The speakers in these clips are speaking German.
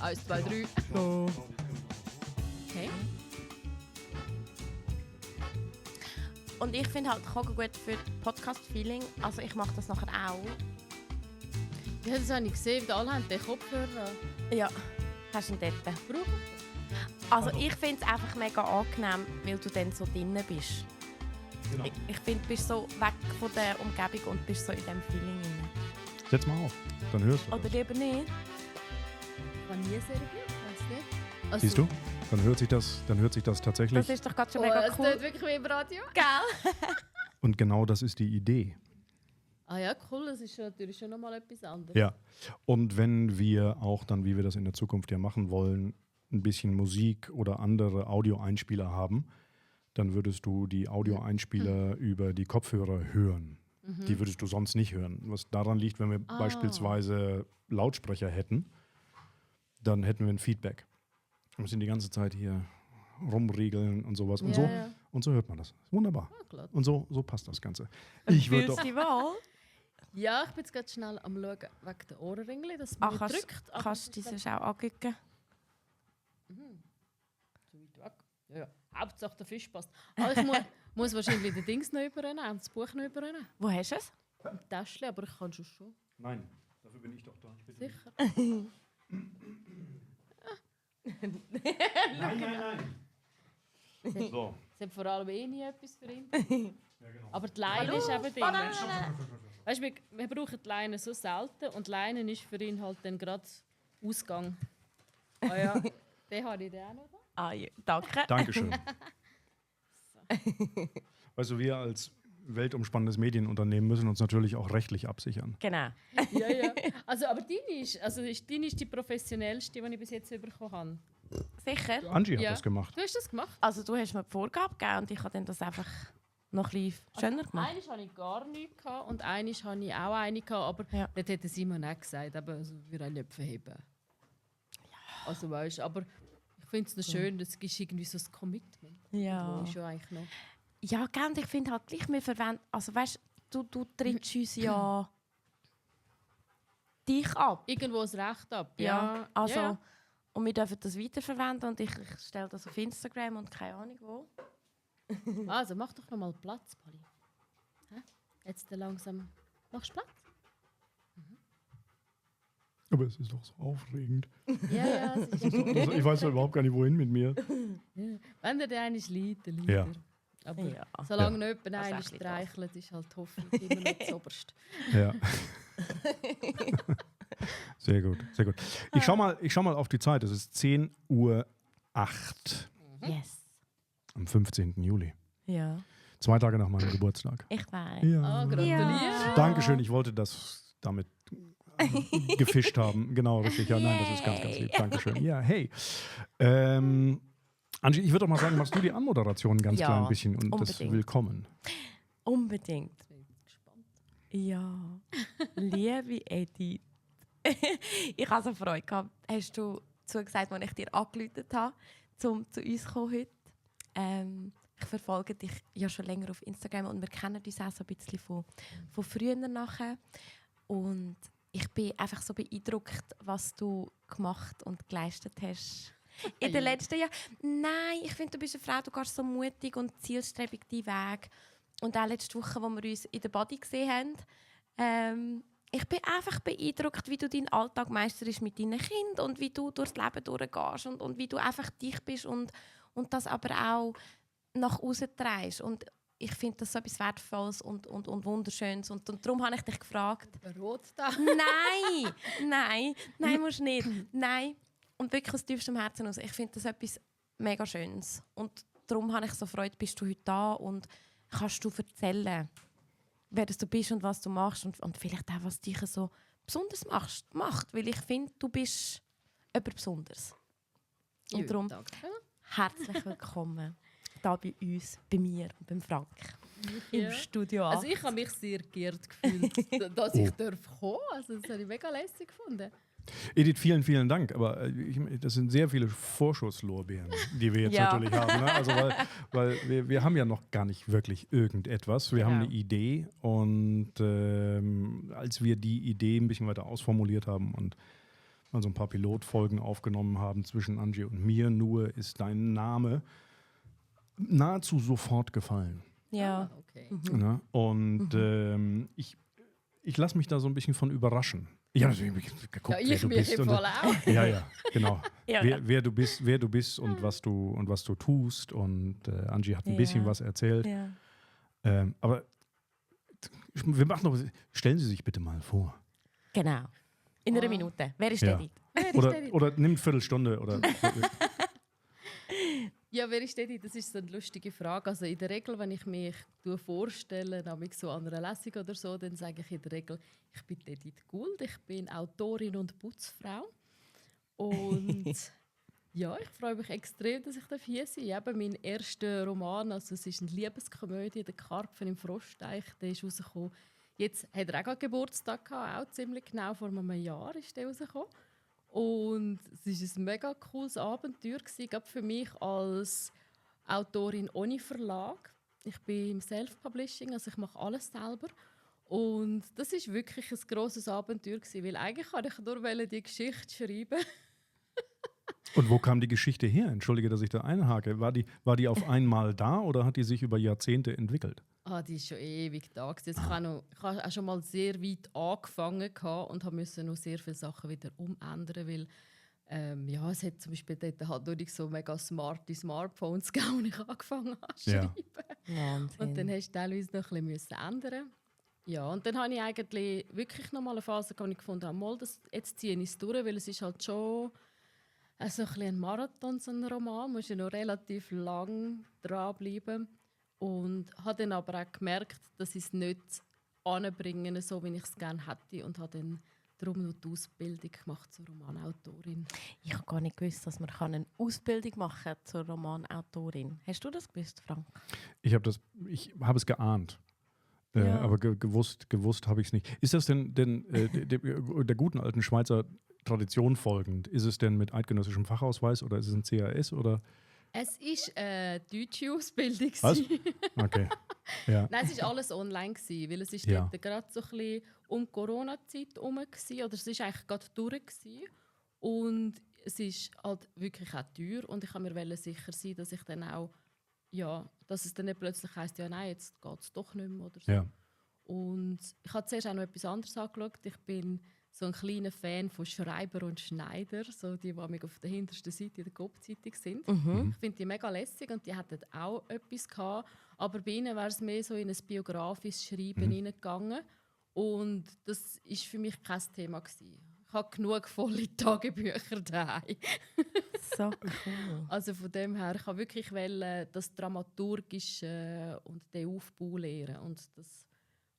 1, 2, 3. So. Okay. Und ich finde halt Kochen gut für Podcast-Feeling. Also ich mache das nachher auch. Ja, das habe ich gesehen, alle haben den Kopfhörer. Ja, hast du ihn dort? Brauchen. Also ich finde es einfach mega angenehm, weil du dann so drinnen bist. Genau. Ich finde, du bist so weg von der Umgebung und bist so in diesem Feeling drin. Setz mal auf, dann hörst du Oder das. lieber nicht? War nie sehr gut, weißt du nicht? Also, Siehst du? Dann hört sich das tatsächlich. Das ist doch gerade schon Oh, mega es cool. tut wirklich wie im Radio. Gell? Und genau das ist die Idee. Ah ja, cool, das ist natürlich schon nochmal etwas anderes. Ja. Und wenn wir auch dann, wie wir das in der Zukunft ja machen wollen, ein bisschen Musik oder andere Audioeinspieler haben, dann würdest du die Audioeinspieler über die Kopfhörer hören. Die würdest du sonst nicht hören. Was daran liegt, wenn wir beispielsweise Lautsprecher hätten, dann hätten wir ein Feedback. Wir müssen die ganze Zeit hier rumriegeln und sowas. Und, Ja. und so hört man das. Wunderbar. Ah, klar. Und so passt das Ganze. Ich würde Fühlst doch. du dich wohl? Ja, ich bin jetzt gerade schnell am Schauen wegen der Ohrenringli, dass man nicht drückt. aber Kannst du das ist diese auch angücken? zu weit weg. Ja. Hauptsache der Fisch passt. Aber ich muss wahrscheinlich den Dings noch übernehmen, das Buch noch übernehmen. Wo hast du es? Im Täschchen, aber ich kann schon. Nein, dafür bin ich doch da. Ich bitte dich. Sicher. Nein. So. Es hat vor allem nie etwas für ihn. Ja, genau. Aber die Leine ist eben Ding. Weißt du, wir brauchen die Leine so selten und die Leine ist für ihn halt dann gerade Ausgang. Ah ja, den habe ich dann auch noch da. Ah, ja. Danke. Dankeschön. Weißt du, wir als weltumspannendes Medienunternehmen müssen uns natürlich auch rechtlich absichern. Genau. Ja, ja. Also, aber deine ist die professionellste, die ich bis jetzt bekommen habe. Sicher? Angie hat Ja. das gemacht. Du hast das gemacht? Also du hast mir die Vorgabe gegeben und ich habe dann das einfach noch ein bisschen schöner gemacht. Eine hatte ich gar nicht gehabt und eine hatte ich auch eine gehabt, aber Ja. dort hätte Simon auch gesagt, aber also, wir wollen nicht verheben. Ja. Also weißt, aber ich finde es noch schön, es gibt irgendwie so ein Commitment. Ja. Das ist ja eigentlich noch. Ja, gell, und ich finde halt gleich, wir verwenden, also weißt du trittst uns ja dich ab. Irgendwo das Recht ab. Ja, also, Ja. und wir dürfen das weiterverwenden und ich stelle das auf Instagram und keine Ahnung wo. Also mach doch noch mal Platz, Polly. Hä? Jetzt langsam. Machst du Platz? Aber es ist doch so aufregend. Ja, es ist Also, ich weiß ja überhaupt gar nicht, wohin mit mir. ja. Wenn der eine liegt, dann liegt Ja. er. Aber Ja. solange noch jemand Das ist einen ein bisschen streichelt, ist halt hoffentlich immer noch das Oberste. Ja. Sehr gut, sehr gut. Ich schau mal auf die Zeit. Es ist 10:08 Uhr Yes. am 15. Juli. Ja. 2 Tage nach meinem Geburtstag. Ich weiß. Ja. Ah, gratuliere. Dankeschön, ich wollte das damit gefischt haben. Genau, richtig. Ja, nein, das ist ganz, ganz lieb. Dankeschön. Ja, hey. Angie, ich würde doch mal sagen, machst du die Anmoderation ein ganz Ja, klein bisschen und das unbedingt. Willkommen. Unbedingt. Ich bin gespannt. Ja. Liebe Edith. Ich hatte so Freude gehabt. Hast du zugesagt, als ich dir angerufen habe, um zu uns zu kommen heute? Ich verfolge dich ja schon länger auf Instagram und wir kennen uns auch so ein bisschen von früher nachher. Und ich bin einfach so beeindruckt, was du gemacht und geleistet hast. In den letzten Jahren. Nein, ich finde, du bist eine Frau, du gehst so mutig und zielstrebig deinen Weg. Und auch letzte Woche, wo wir uns in der Body gesehen haben, ich bin einfach beeindruckt, wie du deinen Alltag meisterst mit deinen Kindern und wie du durchs Leben durchgehst und wie du einfach dich bist und das aber auch nach außen trägst. Und ich finde das so etwas Wertvolles und Wunderschönes. Und darum habe ich dich gefragt. Rot da. Nein, musst nicht. Nein. Und wirklich aus tiefstem Herzen aus. Ich finde das etwas mega Schönes. Und darum habe ich so Freude, bist du heute da und kannst du erzählen, wer das du bist und was du machst und vielleicht auch, was dich so besonders macht. Weil ich finde, du bist jemand Besonderes. Und darum Danke. herzlich willkommen hier bei uns, bei mir und beim Frank Ja. im Studio. Also ich habe mich sehr geehrt gefühlt, dass ich kommen darf. Also das habe ich mega lässig gefunden. Edith, vielen, vielen Dank. Aber das sind sehr viele Vorschusslorbeeren, die wir jetzt Ja. natürlich haben. Ne? Also weil wir haben ja noch gar nicht wirklich irgendetwas. Wir haben Genau. eine Idee und als wir die Idee ein bisschen weiter ausformuliert haben und also ein paar Pilotfolgen aufgenommen haben zwischen Angie und mir, nur ist dein Name nahezu sofort gefallen. Ja. Ah, okay. Ne? Und ich lasse mich da so ein bisschen von überraschen. Ich habe natürlich geguckt, Ja, wer ich du mich bist. im Fall auch. Ja, genau. Ja. Wer du bist und was du tust. Und Angie hat ein bisschen was erzählt. Ja. Aber wir machen noch. Stellen Sie sich bitte mal vor. Genau. In einer Minute. Wer ist Ja. der? Oder nimm eine Viertelstunde. Oder, Ja, wer ist Edith? Das ist so eine lustige Frage. Also in der Regel, wenn ich mich vorstelle, nämlich so an einer Lesung oder so, dann sage ich in der Regel, ich bin Edith Gould, ich bin Autorin und Putzfrau. Und ja, ich freue mich extrem, dass ich hier sein darf. Eben mein erster Roman, also es ist eine Liebeskomödie, «Der Karpfen im Frostteich», der ist rausgekommen. Jetzt hat er auch gerade Geburtstag gehabt, auch ziemlich genau vor einem Jahr ist der rausgekommen. Und es war ein mega cooles Abenteuer, gerade für mich als Autorin ohne Verlag. Ich bin im Self-Publishing, also ich mache alles selber. Und das war wirklich ein grosses Abenteuer, weil eigentlich wollte ich nur die Geschichte schreiben. und wo kam die Geschichte her? Entschuldige, dass ich da einhake. War die auf einmal da oder hat die sich über Jahrzehnte entwickelt? Die ist schon ewig da. Also ich habe auch schon mal sehr weit angefangen und musste noch sehr viele Sachen wieder umändern, weil es hat zum Beispiel dort halt nur so mega smarte Smartphones gegeben, und ich angefangen habe zu schreiben. Wahnsinn. Und dann musst du teilweise noch ein bisschen ändern. Ja, und dann habe ich eigentlich wirklich noch mal eine Phase gehabt, wo ich gefunden habe, jetzt ziehe ich es durch, weil es ist halt schon ein bisschen ein Marathon, so ein Roman. Du musst ja noch relativ lang dranbleiben. Und habe dann aber auch gemerkt, dass ich es nicht anbringen so wie ich es gerne hätte. Und habe dann darum noch die Ausbildung gemacht zur Romanautorin. Ich habe gar nicht gewusst, dass man eine Ausbildung machen kann zur Romanautorin. Hast du das gewusst, Frank? Ich habe es geahnt. Ja. Aber gewusst habe ich es nicht. Ist das denn der guten alten Schweizer Tradition folgend? Ist es denn mit eidgenössischem Fachausweis oder ist es ein CAS? Oder? Es war eine deutsche Ausbildung. Was? Okay. Ja. Nein, es war alles online, weil es ist Ja. dort gerade so ein bisschen um die Corona-Zeit herum war, oder es war eigentlich gerade durch. Und es ist halt wirklich auch teuer und ich wollte mir sicher sein, dass ich dann auch, dass es dann nicht plötzlich heisst, ja nein, jetzt geht es doch nicht mehr oder so. Ja. Und ich habe zuerst auch noch etwas anderes angeschaut. Ich bin so ein kleiner Fan von Schreiber und Schneider, so die auf der hintersten Seite der Kopfzeitung sind. Ich finde die mega lässig und die hatten auch etwas gehabt, aber bei ihnen wäre es mehr so in ein biografisches Schreiben hineingegangen und das war für mich kein Thema gewesen. Ich habe genug volle Tagebücher daheim. So cool. Also von dem her, ich wollte wirklich das Dramaturgische und den Aufbau lernen und das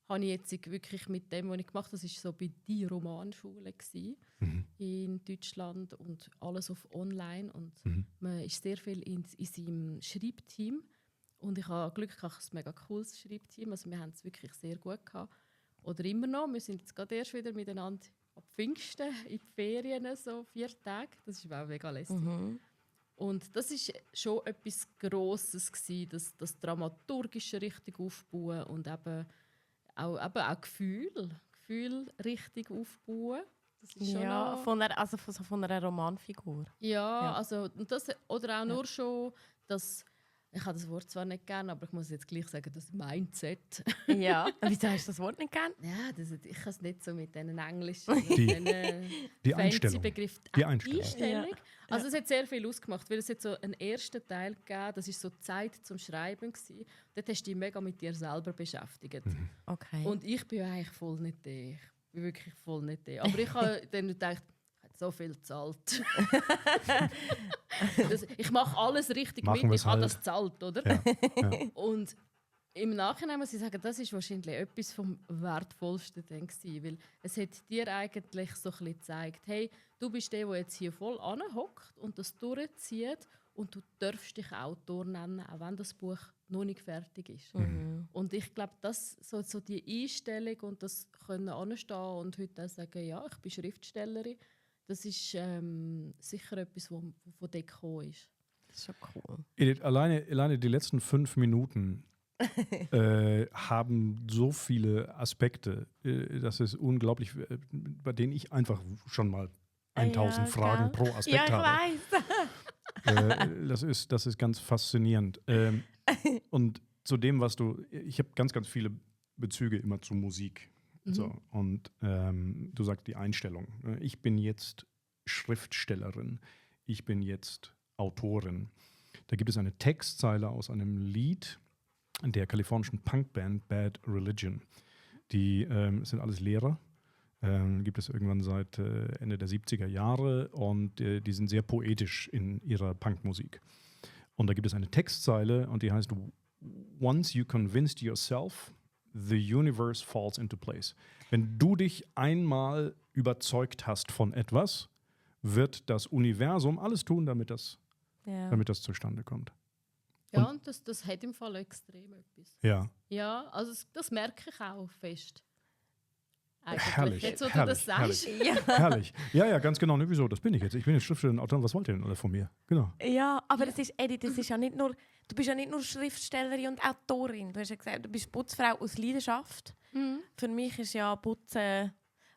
habe ich jetzt wirklich mit dem, was ich gemacht habe, das war so bei die Romanschule in Deutschland und alles auf online und man ist sehr viel in seinem Schreibteam und ich habe Glück gehabt, es ist ein mega cooles Schreibteam, also wir haben es wirklich sehr gut gehabt. Oder immer noch, wir sind jetzt gerade erst wieder miteinander ab Pfingsten in die Ferien, so 4 Tage, das ist auch mega lässig. Und das war schon etwas Grosses gewesen, das Dramaturgische richtig aufbauen und eben auch Gefühl richtig aufbauen. Das ist schon noch von einer Romanfigur. Ja. Also und das, oder auch nur schon das, ich habe das Wort zwar nicht gerne, aber ich muss jetzt gleich sagen, das Mindset. Ja. Wieso hast du das Wort nicht gern? Ja, ich kann es nicht so mit diesen englischen, Die Einstellung. Begriff. Die Einstellung. Einstellung. Also es hat sehr viel ausgemacht, weil es hat so einen ersten Teil gegeben, das war so Zeit zum Schreiben gewesen. Dort hast du dich mega mit dir selber beschäftigt. Okay. Und ich bin ja eigentlich voll nicht der. Ich bin wirklich voll nicht der. Aber ich habe dann gedacht, ich habe so viel gezahlt. Ich mache alles richtig Machen mit, ich habe halt. das gezahlt, oder? Ja. Und im Nachhinein muss ich sagen, das ist wahrscheinlich etwas vom Wertvollsten dann gewesen, weil es hat dir eigentlich so ein bisschen gezeigt, hey, du bist der jetzt hier voll anhockt und das durchzieht und du darfst dich Autor nennen, auch wenn das Buch noch nicht fertig ist. Und ich glaube, das so die Einstellung und das können anstehen und heute auch sagen, ja, ich bin Schriftstellerin, das ist sicher etwas, was von dir gekommen ist. Das ist schon cool. Edith, alleine die letzten 5 Minuten haben so viele Aspekte, das ist unglaublich, bei denen ich einfach schon mal 1000 Fragen pro Aspekt Ja, ich habe. weiss. Das ist ganz faszinierend. Und zu dem, ich habe ganz, ganz viele Bezüge immer zu Musik. So, und du sagst die Einstellung. Ich bin jetzt Schriftstellerin. Ich bin jetzt Autorin. Da gibt es eine Textzeile aus einem Lied der kalifornischen Punkband Bad Religion. Die sind alles Lehrer. Gibt es irgendwann seit Ende der 70er Jahre und die sind sehr poetisch in ihrer Punkmusik. Und da gibt es eine Textzeile und die heißt Once you convinced yourself, the universe falls into place. Wenn du dich einmal überzeugt hast von etwas, wird das Universum alles tun, damit das zustande kommt. Ja, und das hat im Fall extrem etwas. Ja. Ja, also das merke ich auch fest. Eigentlich. Herrlich, Jetzt, wo du herrlich, das sagst. Herrlich. Ja, ganz genau. Ne, wieso? Das bin ich jetzt. Ich bin jetzt Schriftsteller und Autor. Was wollt ihr denn alle von mir? Genau. Ja, aber das ist, Eddie, das ist ja nicht nur, du bist ja nicht nur Schriftstellerin und Autorin. Du hast ja gesagt, du bist Putzfrau aus Leidenschaft. Für mich ist ja Putzen,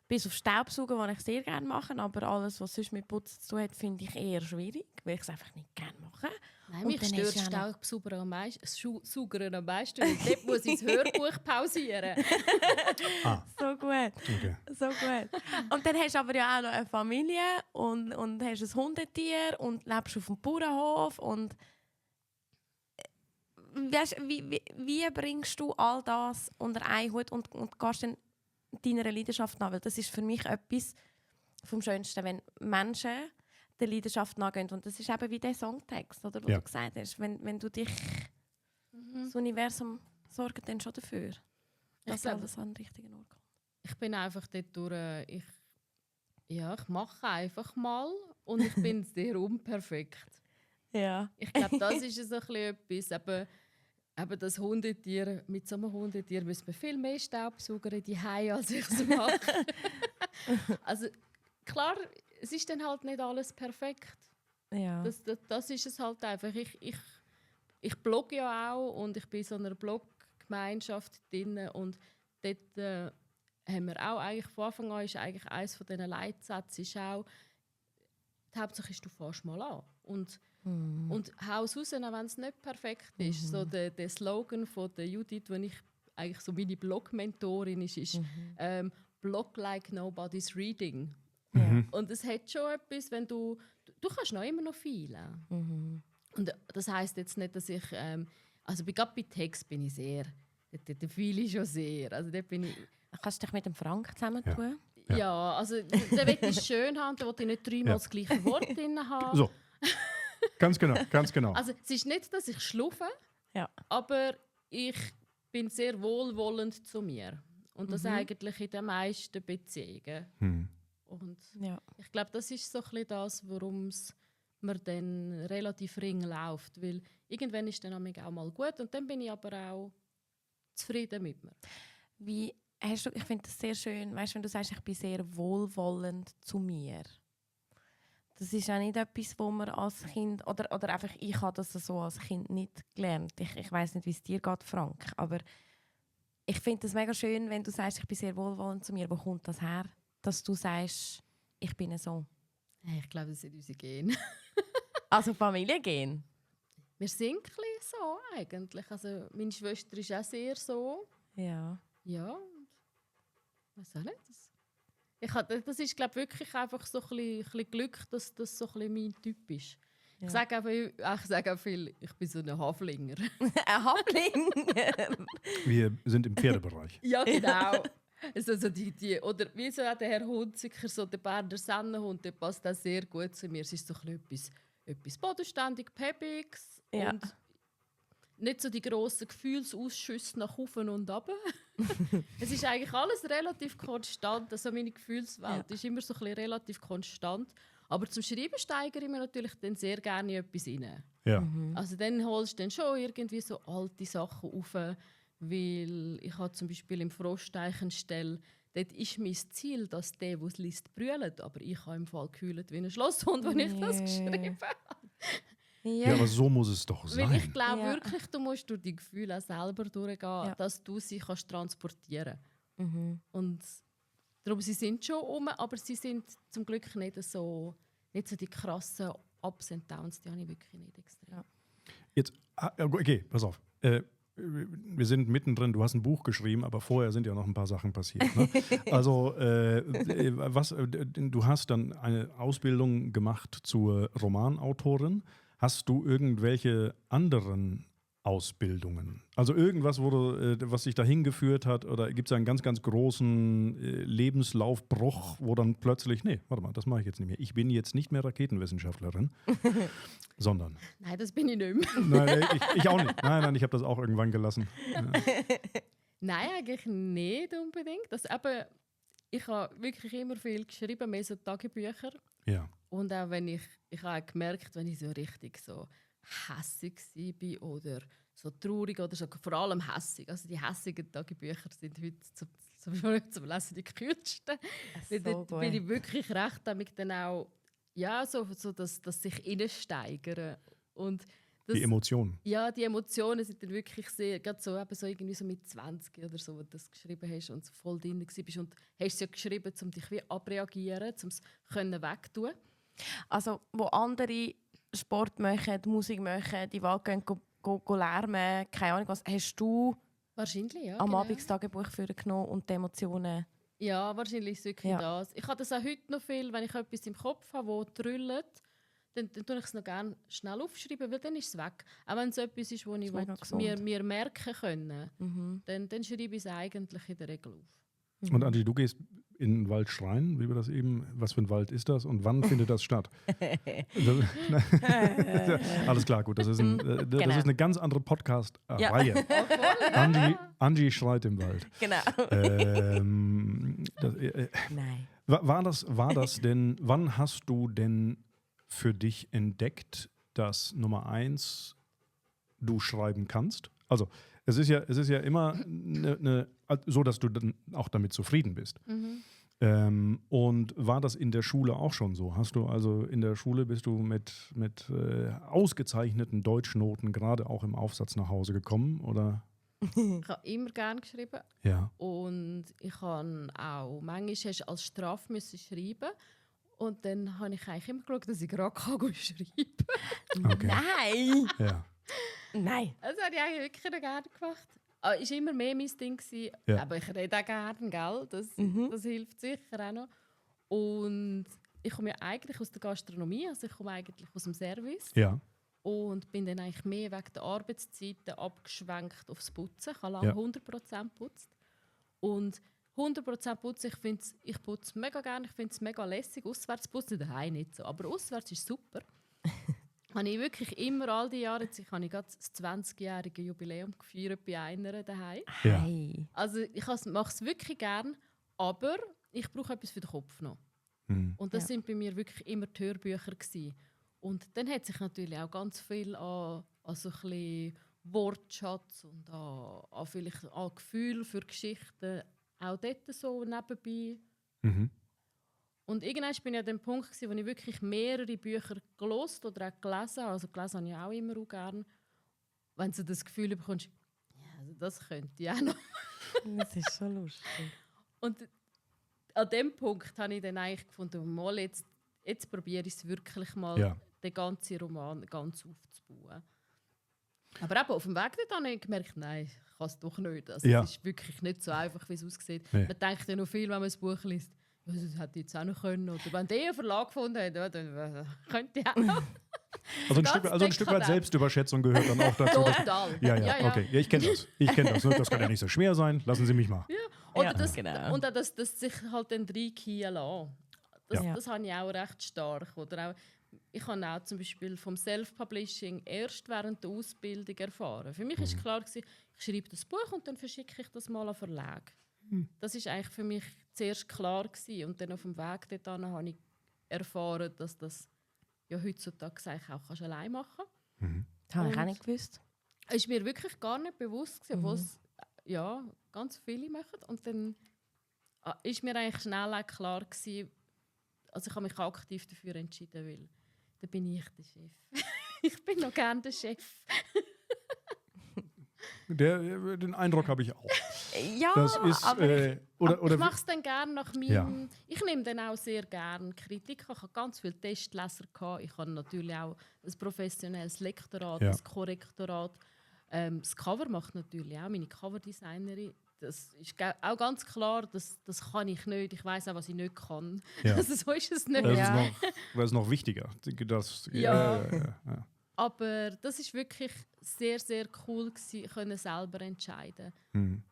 bis auf Staubsaugen, was ich sehr gerne mache, aber alles, was sonst mit Putzen zu tun hat, finde ich eher schwierig, weil ich es einfach nicht gerne mache. Nein, Und mich dann stört ist ja noch- Staubsauger am meisten, weil dort muss ich das Hörbuch pausieren. So gut. Okay. So gut. Und dann hast du aber ja auch noch eine Familie und hast ein Hundetier und lebst auf dem Bauernhof. Und weißt, wie bringst du all das unter einen Hut und gehst dann deiner Leidenschaft nach? Weil das ist für mich etwas vom Schönsten, wenn Menschen der Leidenschaft nachgehen. Und das ist eben wie der Songtext, oder, was Ja. du gesagt hast. Wenn du dich... Das Universum sorgt dann schon dafür, dass glaube, alles an den richtigen Ort kommt. Ich bin einfach dort durch, ich mache einfach mal und ich bin sehr unperfekt. Ja. Ich glaube, das ist so ein bisschen etwas, eben das Hundetier, mit so einem Hundetier müssen wir viel mehr Staubsauger in die Haie, als ich es mache. Also klar, es ist dann halt nicht alles perfekt. Ja. Das ist es halt einfach. Ich blogge ja auch und ich bin in so einer Bloggemeinschaft drin und dort haben wir auch eigentlich von Anfang an ist eigentlich eines von diesen Leitsätzen ist auch die Hauptsache ist, du fährst mal an und haus raus, auch wenn es nicht perfekt ist. So der Slogan von der Judith, wenn ich eigentlich so meine Blog-Mentorin ist Blog like nobody's reading. Und es hat schon etwas, wenn du kannst noch immer noch feilen. Und das heisst jetzt nicht, dass ich also gerade bei Text bin ich sehr, da feile ich schon sehr. Also dort bin ich, Kannst du dich mit dem Frank zusammentun? ja, also der will ich schön haben, der will ich nicht dreimal das gleiche Wort drin haben. So. Ganz genau, ganz genau. Also es ist nicht, dass ich schluffe, Ja. aber ich bin sehr wohlwollend zu mir. Und das eigentlich in den meisten Beziehungen. Und Ja. ich glaube, das ist so ein bisschen das, warum es mir dann relativ ring läuft. Weil irgendwann ist dann auch mal gut und dann bin ich aber auch zufrieden mit mir. Wie hast du, ich finde das sehr schön, weißt, wenn du sagst, ich bin sehr wohlwollend zu mir. Das ist auch nicht etwas, wo man als Kind, oder einfach ich habe das so als Kind nicht gelernt. Ich weiss nicht, wie es dir geht, Frank, aber ich finde das mega schön, wenn du sagst, ich bin sehr wohlwollend zu mir. Wo kommt das her, dass du sagst, ich bin so? Ich glaube, das sind unsere Gene. Also Familiengen? Wir sind ein bisschen so eigentlich. Also meine Schwester ist auch sehr so. Ja. Ja, und weiß auch nicht. Das ist glaube wirklich einfach so ein bisschen Glück, dass das so ein bisschen mein Typ ist. Ja. Ich sage auch viel, ich bin so ein Haflinger. Ein Habling? Wir sind im Pferdebereich. Ja, genau. Also oder wie so auch der Herr Hunziker, so der Berner Sennenhund, der passt auch sehr gut zu mir. Es ist so ein bisschen etwas bodenständig, peppiges Ja. und nicht so die grossen Gefühlsausschüsse nach oben und runter. Es ist eigentlich alles relativ konstant. Also meine Gefühlswelt ist immer so ein bisschen relativ konstant. Aber zum Schreiben steigere ich mir natürlich dann sehr gerne etwas rein. Ja. Also dann holst du dann schon irgendwie so alte Sachen auf, weil ich habe zum Beispiel im Froschteichenstell, dort ist mein Ziel, dass der es liest, brüllt, aber ich habe im Fall gekühlt wie ein Schlosshund, wenn ich das geschrieben habe. Ja, aber so muss es doch Weil ich sein. glaube Ja. wirklich, du musst durch die Gefühle auch selber durchgehen, dass du sie kannst transportieren kannst. Und Darum, sie sind schon aber sie sind zum Glück nicht so die krassen Ups und Downs, die habe ich wirklich nicht extrem. Ja. Jetzt, okay, pass auf. Wir sind mittendrin, du hast ein Buch geschrieben, aber vorher sind ja noch ein paar Sachen passiert. Ne? Also, du hast dann eine Ausbildung gemacht zur Romanautorin. Hast du irgendwelche anderen Ausbildungen? Also irgendwas, was dich dahin geführt hat? Oder gibt es einen ganz, ganz großen Lebenslaufbruch, wo dann plötzlich, nee, warte mal, das mache ich jetzt nicht mehr. Ich bin jetzt nicht mehr Raketenwissenschaftlerin, sondern... Nein, das bin ich nicht mehr. Nein, ich auch nicht. Nein, ich habe das auch irgendwann gelassen. Ja. Nein, eigentlich nicht unbedingt. Ich habe wirklich immer viel geschrieben, mehr so Tagebücher. Ja. Und auch wenn ich habe gemerkt, wenn ich so richtig so hässig war oder so traurig oder so, vor allem hässig. Also die hässigen Tagebücher sind heute zum Lesen die kühlsten. So Dort bin ich wirklich recht damit dann auch, ja, so dass sich reinsteigern. Und das, Die Emotionen. Ja, die Emotionen sind dann wirklich sehr, gerade so, eben so irgendwie so mit 20 oder so, wo du das geschrieben hast und so voll drin warst. Und hast es ja geschrieben, um dich wie abreagieren, um es wegtun. Also, wo andere Sport machen, Musik machen, die Wald gehen, go lernen, keine Ahnung was, hast du Wahrscheinlich, ja. am genau. Abend das Tagebuch genommen und die Emotionen... Ja, wahrscheinlich ist es wirklich Ja. das. Ich habe das auch heute noch viel, wenn ich etwas im Kopf habe, das trüllt, dann tue ich es noch gerne schnell aufschreiben, weil dann ist es weg. Auch wenn es etwas ist, das ich mega gesund. mir merken können, Mhm. dann schreibe ich es eigentlich in der Regel auf. Und Angie, du gehst in den Wald schreien, wie wir das eben, was für ein Wald ist das und wann findet das statt? Alles klar, gut, das ist eine ganz andere Podcast-Reihe. Angie schreit im Wald. Genau. Das, Nein. war das denn, wann hast du denn für dich entdeckt, dass Nummer 1 du schreiben kannst? Also es ist ja immer so, dass du dann auch damit zufrieden bist. Und war das in der Schule auch schon so? Hast du also in der Schule bist du mit ausgezeichneten Deutschnoten gerade auch im Aufsatz nach Hause gekommen, oder? Ich habe immer gerne geschrieben. Ja. Und ich habe auch, manchmal hast du als Strafe müssen schreiben. Und dann habe ich eigentlich immer geschaut, dass ich gerade schreiben kann. Okay. Nein! Ja. Nein! Das habe ich eigentlich wirklich noch gerne gemacht. Es war immer mehr mein Ding gewesen. Ja. Aber ich rede auch gerne, gell? Das hilft sicher auch noch. Und ich komme ja eigentlich aus der Gastronomie, also ich komme eigentlich aus dem Service. Ja. Und bin dann eigentlich mehr wegen der Arbeitszeiten abgeschwenkt aufs Putzen. Ich habe lange 100% geputzt. Und 100% putzen, ich putze mega gerne, ich finde es mega lässig. Auswärts putzen, daheim nicht so. Aber auswärts ist super. Habe ich wirklich immer all die Jahre, ich habe gerade das 20-jährige Jubiläum gefeiert bei einer daheim. Ja. Hey. Also ich mache es wirklich gerne, aber ich brauche etwas für den Kopf noch. Mhm. Und das Ja. sind bei mir wirklich immer die Hörbücher gewesen. Und dann hat sich natürlich auch ganz viel an so ein bisschen Wortschatz und an vielleicht an Gefühl für Geschichten auch dort so nebenbei. Mhm. Und irgendwann bin ich an dem Punkt, wo ich wirklich mehrere Bücher gelesen oder auch gelesen habe. Also gelesen habe ich auch immer auch gerne. Wenn du das Gefühl bekommst, ja, also das könnte ich auch noch. Das ist so lustig. Und an dem Punkt habe ich dann eigentlich gefunden, mal jetzt probiere ich es wirklich mal, den ganzen Roman ganz aufzubauen. Aber eben auf dem Weg dorthin habe ich gemerkt, nein, ich kann es doch nicht. Also es ist wirklich nicht so einfach, wie es aussieht. Nee. Man denkt ja noch viel, wenn man ein Buch liest. Ja, das hätte ich jetzt auch noch können. Oder wenn der einen Verlag gefunden hätte, ja, dann könnte ich auch noch. Also ein Stück weit Selbstüberschätzung gehört dann auch dazu. Total. Ja, okay. Ja, ich kenne das. Das kann ja nicht so schwer sein. Lassen Sie mich mal. Ja. Oder Ja, das, genau. und auch das sich halt dann reingehen lassen. Das habe ich auch recht stark. Oder auch, ich habe auch zum Beispiel vom Self-Publishing erst während der Ausbildung erfahren. Für mich war klar, ich schreibe das Buch und dann verschicke ich das mal an Verlag. Das war eigentlich für mich zuerst klar gewesen. Und dann auf dem Weg dorthin habe ich erfahren, dass das ja heutzutage auch kannst allein machen kannst. Das habe ich auch nicht gewusst. Es war mir wirklich gar nicht bewusst, obwohl es ganz viele machen. Und dann ist mir eigentlich schnell auch klar gewesen, also ich habe mich aktiv dafür entschieden, weil da bin ich der Chef. Ich bin noch gerne der Chef. Den Eindruck habe ich auch. Ja, Das ist, aber Ich mache es dann gerne nach meinem... Ja. Ich nehme dann auch sehr gerne Kritik. Ich habe ganz viele Testleser gehabt. Ich habe natürlich auch ein professionelles Lektorat, Ja. ein Korrektorat. Das Cover macht natürlich auch meine Coverdesignerin. Das ist auch ganz klar, das kann ich nicht. Ich weiß auch, was ich nicht kann. Ja. Also so ist es nicht. Das ist noch wichtiger. Ja. Ja. Aber das ist wirklich sehr, sehr cool gewesen, können selber entscheiden, Hm.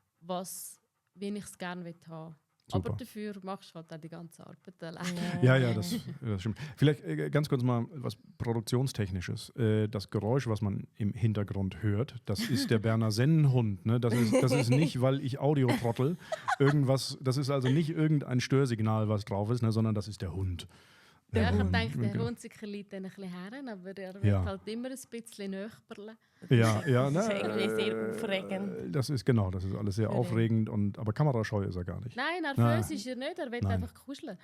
wie ich es gerne haben will. Super. Aber dafür machst du halt auch die ganze Arbeit allein. Ja, das stimmt. Vielleicht ganz kurz mal was Produktionstechnisches. Das Geräusch, was man im Hintergrund hört, das ist der Berner Sennenhund. Ne? Das ist nicht, weil ich Audio trottel. Das ist also nicht irgendein Störsignal, was drauf ist, ne? Sondern das ist der Hund. Ja, ich habe gedacht, Genau. der Hund liegt dann ein bisschen her, aber er wird Ja. halt immer ein bisschen näherperlen. Ja, Das ist irgendwie sehr aufregend. Das ist alles sehr aufregend, aber kamerascheu ist er gar nicht. Nein, nervös ist er nicht, er will Nein. einfach kuscheln.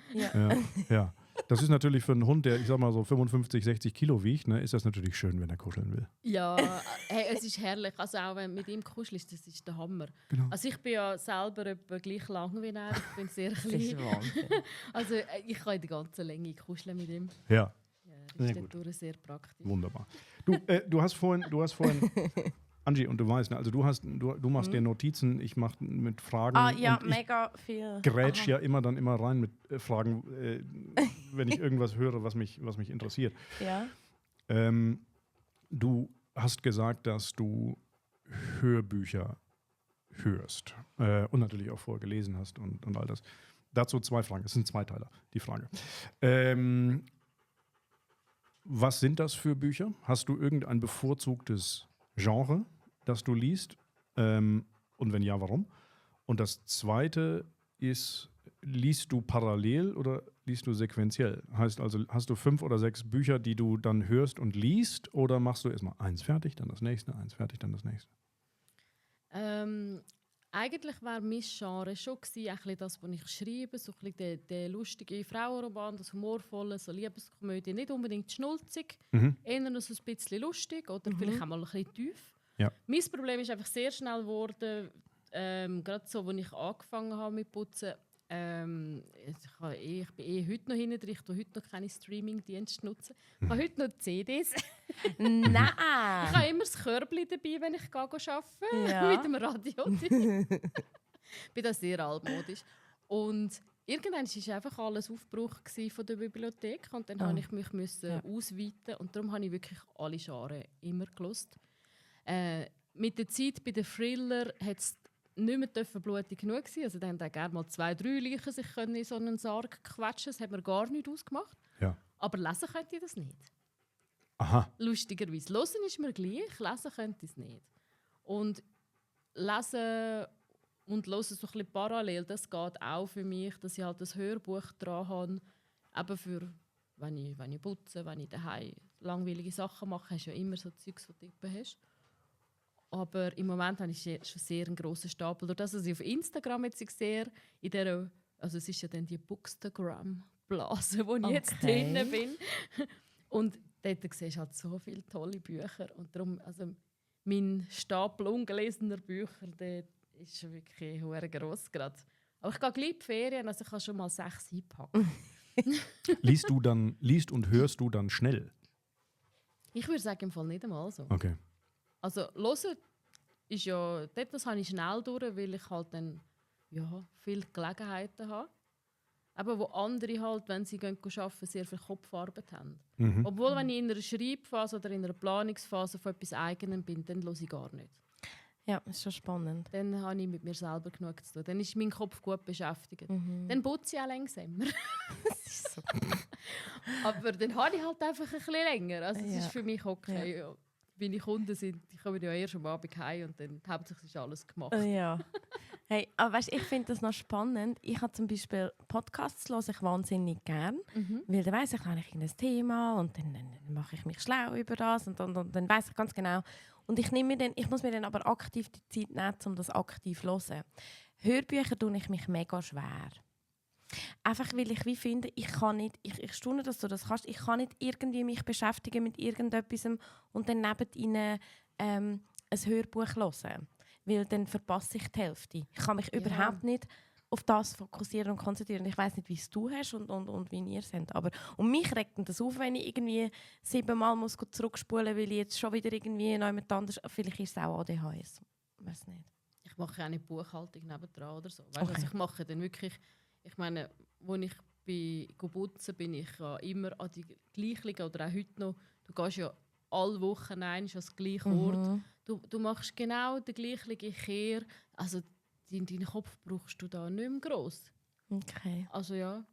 Ja. Das ist natürlich für einen Hund, der, ich sag mal so 55, 60 Kilo wiegt, ne, ist das natürlich schön, wenn er kuscheln will. Ja, hey, es ist herrlich. Also auch wenn du mit ihm kuschelst, das ist der Hammer. Genau. Also ich bin ja selber etwa gleich lang wie er, ich bin sehr Das ist klein. Wahnsinn. Also ich kann in die ganze Länge kuscheln mit ihm. Ja, Ja, Sehr ist gut. dadurch sehr praktisch. wunderbar. Du hast vorhin, Angie, und du weißt, ne, also du machst dir Notizen, ich mache mit Fragen. Ja, und ich mega viel. grätsch ja immer rein mit Fragen, wenn ich irgendwas höre, was mich interessiert. Ja. Du hast gesagt, dass du Hörbücher hörst und natürlich auch vorher gelesen hast und all das. Dazu 2 Fragen. Es sind 2 Teiler, die Frage. Was sind das für Bücher? Hast du irgendein bevorzugtes Genre, das du liest? Und wenn ja, warum? Und das Zweite ist, liest du parallel oder liest du sequenziell? Heißt also, hast du 5 oder 6 Bücher, die du dann hörst und liest, oder machst du erstmal eins fertig, dann das nächste, eins fertig, dann das nächste? Eigentlich war mein Genre schon gewesen, ein bisschen das, was ich schreibe, so ein bisschen der lustige Frauenroman, das humorvolle, so Liebeskomödie, nicht unbedingt schnulzig, eher noch so ein bisschen lustig oder vielleicht auch mal ein bisschen tief. Ja. Mein Problem ist einfach sehr schnell geworden, gerade so, als ich angefangen habe mit Putzen, ich bin heute noch hinten drin, ich nutze heute noch keine Streaming-Dienste. Ich habe heute noch CDs. Nein! Ich habe immer das Körbchen dabei, wenn ich arbeite, Ja. mit dem Radio. Ich bin da sehr altmodisch. Und irgendwann war einfach alles aufgebraucht von der Bibliothek und dann musste ich mich ausweiten und darum habe ich wirklich alle Genres immer gehört. Mit der Zeit bei den Thriller hat es nicht mehr blutig genug sein. Also dann haben gerne mal 2, 3 Leichen sich in so einen Sarg quetschen. Das hat mir gar nicht ausgemacht. Ja. Aber lesen könnte ich das nicht. Aha. Lustigerweise. Hören ist mir gleich, lesen könnte ich es nicht. Und lesen und hören so ein bisschen parallel, das geht auch für mich, dass ich halt das Hörbuch dran habe. Eben für, wenn ich putze, wenn ich daheim langweilige Sachen mache, hast du ja immer so Zeugs, die du tippen hast. Aber im Moment habe ich schon sehr einen grossen Stapel. Durch das, was ich auf Instagram jetzt sehe, also es ist ja dann die Bookstagram-Blase, wo ich jetzt drin bin. Und dort siehst du halt so viele tolle Bücher. Und darum, also mein Stapel ungelesener Bücher, der ist schon wirklich sehr gross gerade. Aber ich gehe gleich in die Ferien, also ich kann schon mal 6 einpacken. Liest und hörst du dann schnell? Ich würde sagen, im Fall nicht einmal so. Okay. Also hören ist ja, das habe ich schnell durch, weil ich halt dann viele Gelegenheiten habe. Aber wo andere halt, wenn sie arbeiten, sehr viel Kopfarbeit haben. Obwohl, wenn ich in einer Schreibphase oder in einer Planungsphase von etwas Eigenem bin, dann höre ich gar nicht. Ja, das ist schon spannend. Dann habe ich mit mir selber genug zu tun. Dann ist mein Kopf gut beschäftigt. Dann putze ich auch langsamer. Das ist so. Aber dann habe ich halt einfach ein bisschen länger. Also es Ja. ist für mich okay. Ja. Meine Kunden die kommen ja erst am Abend heim und dann hauptsächlich ist alles gemacht. Ja. Hey, aber weißt, ich finde das noch spannend. Ich habe zum Beispiel Podcasts höre ich wahnsinnig gern, weil dann weiss ich, habe ich ein Thema und dann mache ich mich schlau über das und dann weiss ich ganz genau. Und ich muss mir dann aber aktiv die Zeit nehmen, um das aktiv zu hören. Hörbücher tue ich mich mega schwer. Einfach weil ich wie finde, ich kann nicht, ich staune, dass du das kannst, ich kann nicht irgendwie mich beschäftigen mit irgendetwas und dann neben ihnen ein Hörbuch hören. weil dann verpasse ich die Hälfte. Ich kann mich überhaupt nicht auf das fokussieren und konzentrieren. Ich weiss nicht, wie es du hast und wie ihr seid. Aber mich regt das auf, wenn ich irgendwie 7-mal muss zurückspulen muss, weil ich jetzt schon wieder irgendwie noch jemand anders... Vielleicht ist es auch ADHS. Ich weiss nicht. Ich mache auch nicht Buchhaltung nebendran oder so. Weißt, Okay. also ich mache dann wirklich... Ich meine, als ich putzen bin ich ja immer an die gleichen oder auch heute noch. Du gehst ja alle Wochen an den gleichen Ort. Du machst genau den gleichen Kehr. Also deinen Kopf brauchst du da nicht mehr gross. Okay. Also ja.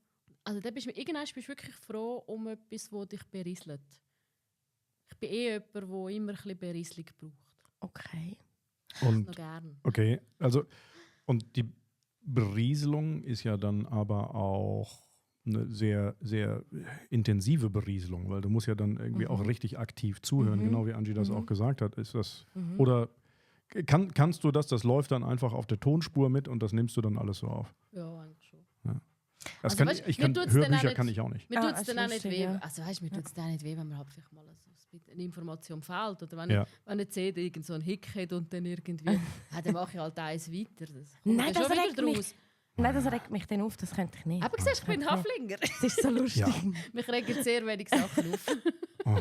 Also da irgendwann bist du wirklich froh um etwas, das dich berieselt. Ich bin jemand, der immer ein bisschen Berieselung braucht. Okay. Und Noch gern. okay, also und die Berieselung ist ja dann aber auch eine sehr, sehr intensive Berieselung, weil du musst ja dann irgendwie auch richtig aktiv zuhören, genau wie Angie das auch gesagt hat. Ist das oder kannst du das läuft dann einfach auf der Tonspur mit und das nimmst du dann alles so auf? Ja, eigentlich schon. Das Also, kann weißt, ich mir kann tut's dann auch Hörbücher nicht- kann ich auch nicht. Mir tut es das dann ist auch nicht lustig, weh. ja. Also weißt, mir tut es dann auch nicht weh, wenn mir halt vielleicht mal eine Information fehlt. Oder wenn, Ja. wenn eine CD irgend so einen Hick hat und dann irgendwie, dann mache ich halt eins weiter. Das Nein, kommt dann das schon regt wieder mich- draus. Nein, das regt mich dann auf, das könnte ich nicht. Aber siehst, ich bin Haflinger. Das ist so lustig. Ja. Mich regen sehr wenig Sachen auf. Oh,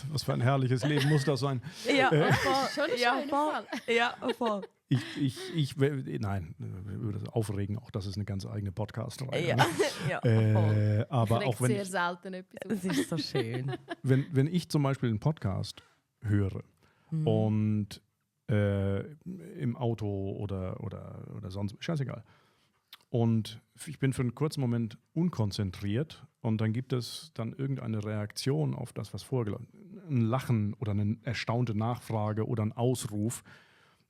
was für ein herrliches Leben muss das sein. Ja, voll. Schon ein Ja, schöner voll. Fall. Ja, voll. Nein, über das Aufregen, auch das ist eine ganz eigene Podcast-Reihe. Ja, ne? ja, voll. Aber Mich auch regt wenn, sehr selten etwas auf. Das ist so schön. wenn ich zum Beispiel einen Podcast höre und im Auto oder sonst, scheißegal. Und ich bin für einen kurzen Moment unkonzentriert und dann gibt es dann irgendeine Reaktion auf das, was vorgelaufen ist. Ein Lachen oder eine erstaunte Nachfrage oder ein Ausruf,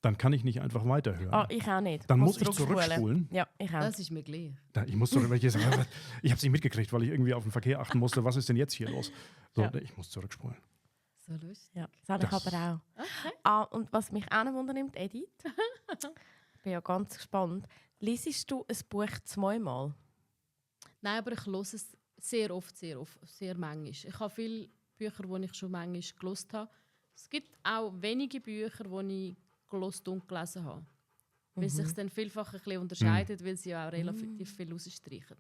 dann kann ich nicht einfach weiterhören. Oh, ich auch nicht. Dann muss ich zurückspulen. Ja, ich auch. Das ist mir gleich. Ich muss zurück, weil ich habe es nicht mitgekriegt, weil ich irgendwie auf den Verkehr achten musste. Was ist denn jetzt hier los? So, Ja. ich muss zurückspulen. So lustig. Ja, das habe ich Das- aber auch. Okay. Und was mich auch noch wundernimmt, Edith, ich bin ja ganz gespannt, liest du ein Buch zweimal? Nein, aber ich höre es sehr oft, sehr manchmal. Ich habe viele Bücher, die ich schon manchmal gelesen habe. Es gibt auch wenige Bücher, die ich gelesen und gelesen habe. Weil es sich dann vielfach ein bisschen unterscheidet, weil sie auch relativ viel rausstreichen.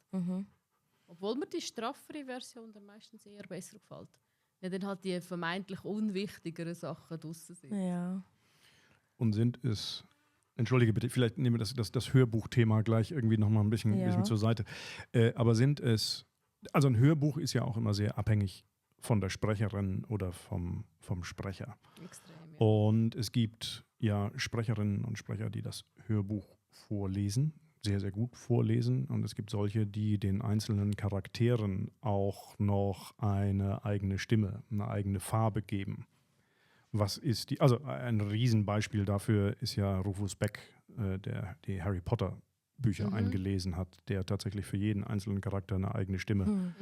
Obwohl mir die straffere Version dann meistens eher besser gefällt. Weil dann halt die vermeintlich unwichtigeren Sachen draussen sind. Ja. Und sind es, entschuldige bitte, vielleicht nehmen wir das Hörbuchthema gleich irgendwie nochmal ein bisschen zur Seite. Aber sind es, also ein Hörbuch ist ja auch immer sehr abhängig von der Sprecherin oder vom Sprecher. Extrem, ja. Und es gibt ja Sprecherinnen und Sprecher, die das Hörbuch vorlesen, sehr, sehr gut vorlesen. Und es gibt solche, die den einzelnen Charakteren auch noch eine eigene Stimme, eine eigene Farbe geben. Was ist die, also ein Riesenbeispiel dafür ist ja Rufus Beck, der die Harry Potter Bücher eingelesen hat, der tatsächlich für jeden einzelnen Charakter eine eigene Stimme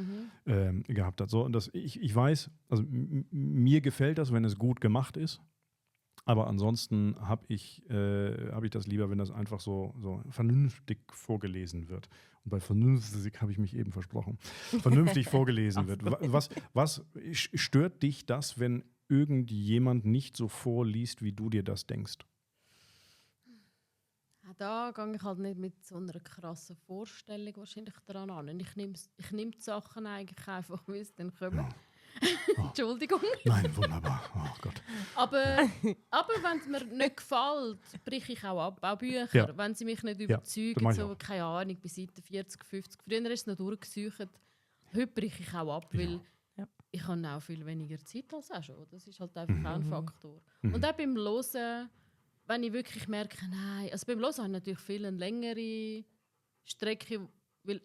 gehabt hat. So, und ich weiß, also mir gefällt das, wenn es gut gemacht ist, aber ansonsten habe ich das lieber, wenn das einfach so vernünftig vorgelesen wird. Und bei vernünftig habe ich mich eben versprochen. Vernünftig vorgelesen wird. Was stört dich das, wenn irgendjemand nicht so vorliest, wie du dir das denkst? Da gehe ich halt nicht mit so einer krassen Vorstellung wahrscheinlich dran an. Ich nehme die Sachen eigentlich einfach, wie es dann kommen. Entschuldigung. Nein, wunderbar. Oh Gott. Aber wenn es mir nicht gefällt, breche ich auch ab. Auch Bücher, Ja. wenn sie mich nicht das überzeugen, mache ich so, auch. keine Ahnung, bei Seite 40, 50. Früher ist es noch durchgesucht. Heute breche ich auch ab, weil Ja. ich habe auch viel weniger Zeit als auch schon. Das ist halt einfach auch ein Faktor. Und auch beim Hören, wenn ich wirklich merke, nein, also beim Hören habe ich natürlich viel eine längere Strecke, weil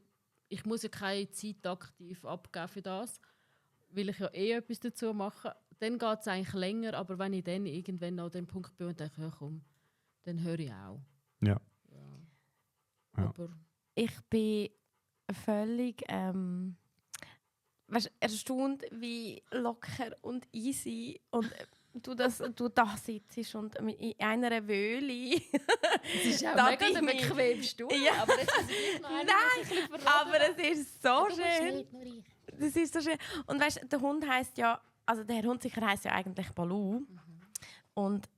ich muss ja keine Zeit aktiv abgeben für das, weil ich ja etwas dazu mache. Dann geht es eigentlich länger, aber wenn ich dann irgendwann an dem Punkt bin und denke, ja, komm, dann höre ich auch. Ja. Ja. Aber Ich bin völlig erstaunt, wie locker und easy und du da sitzt und in einer Wöhle. es ist auch Da mega bin der ich. bequeme Stuhl. Ja. Aber jetzt ist es noch einer, der sich ein bisschen Aber verraten es ist so hat. schön. Das ist so schön. Und weißt, der Hund heisst ja, also der Hund sicher heisst ja eigentlich Baloo. Und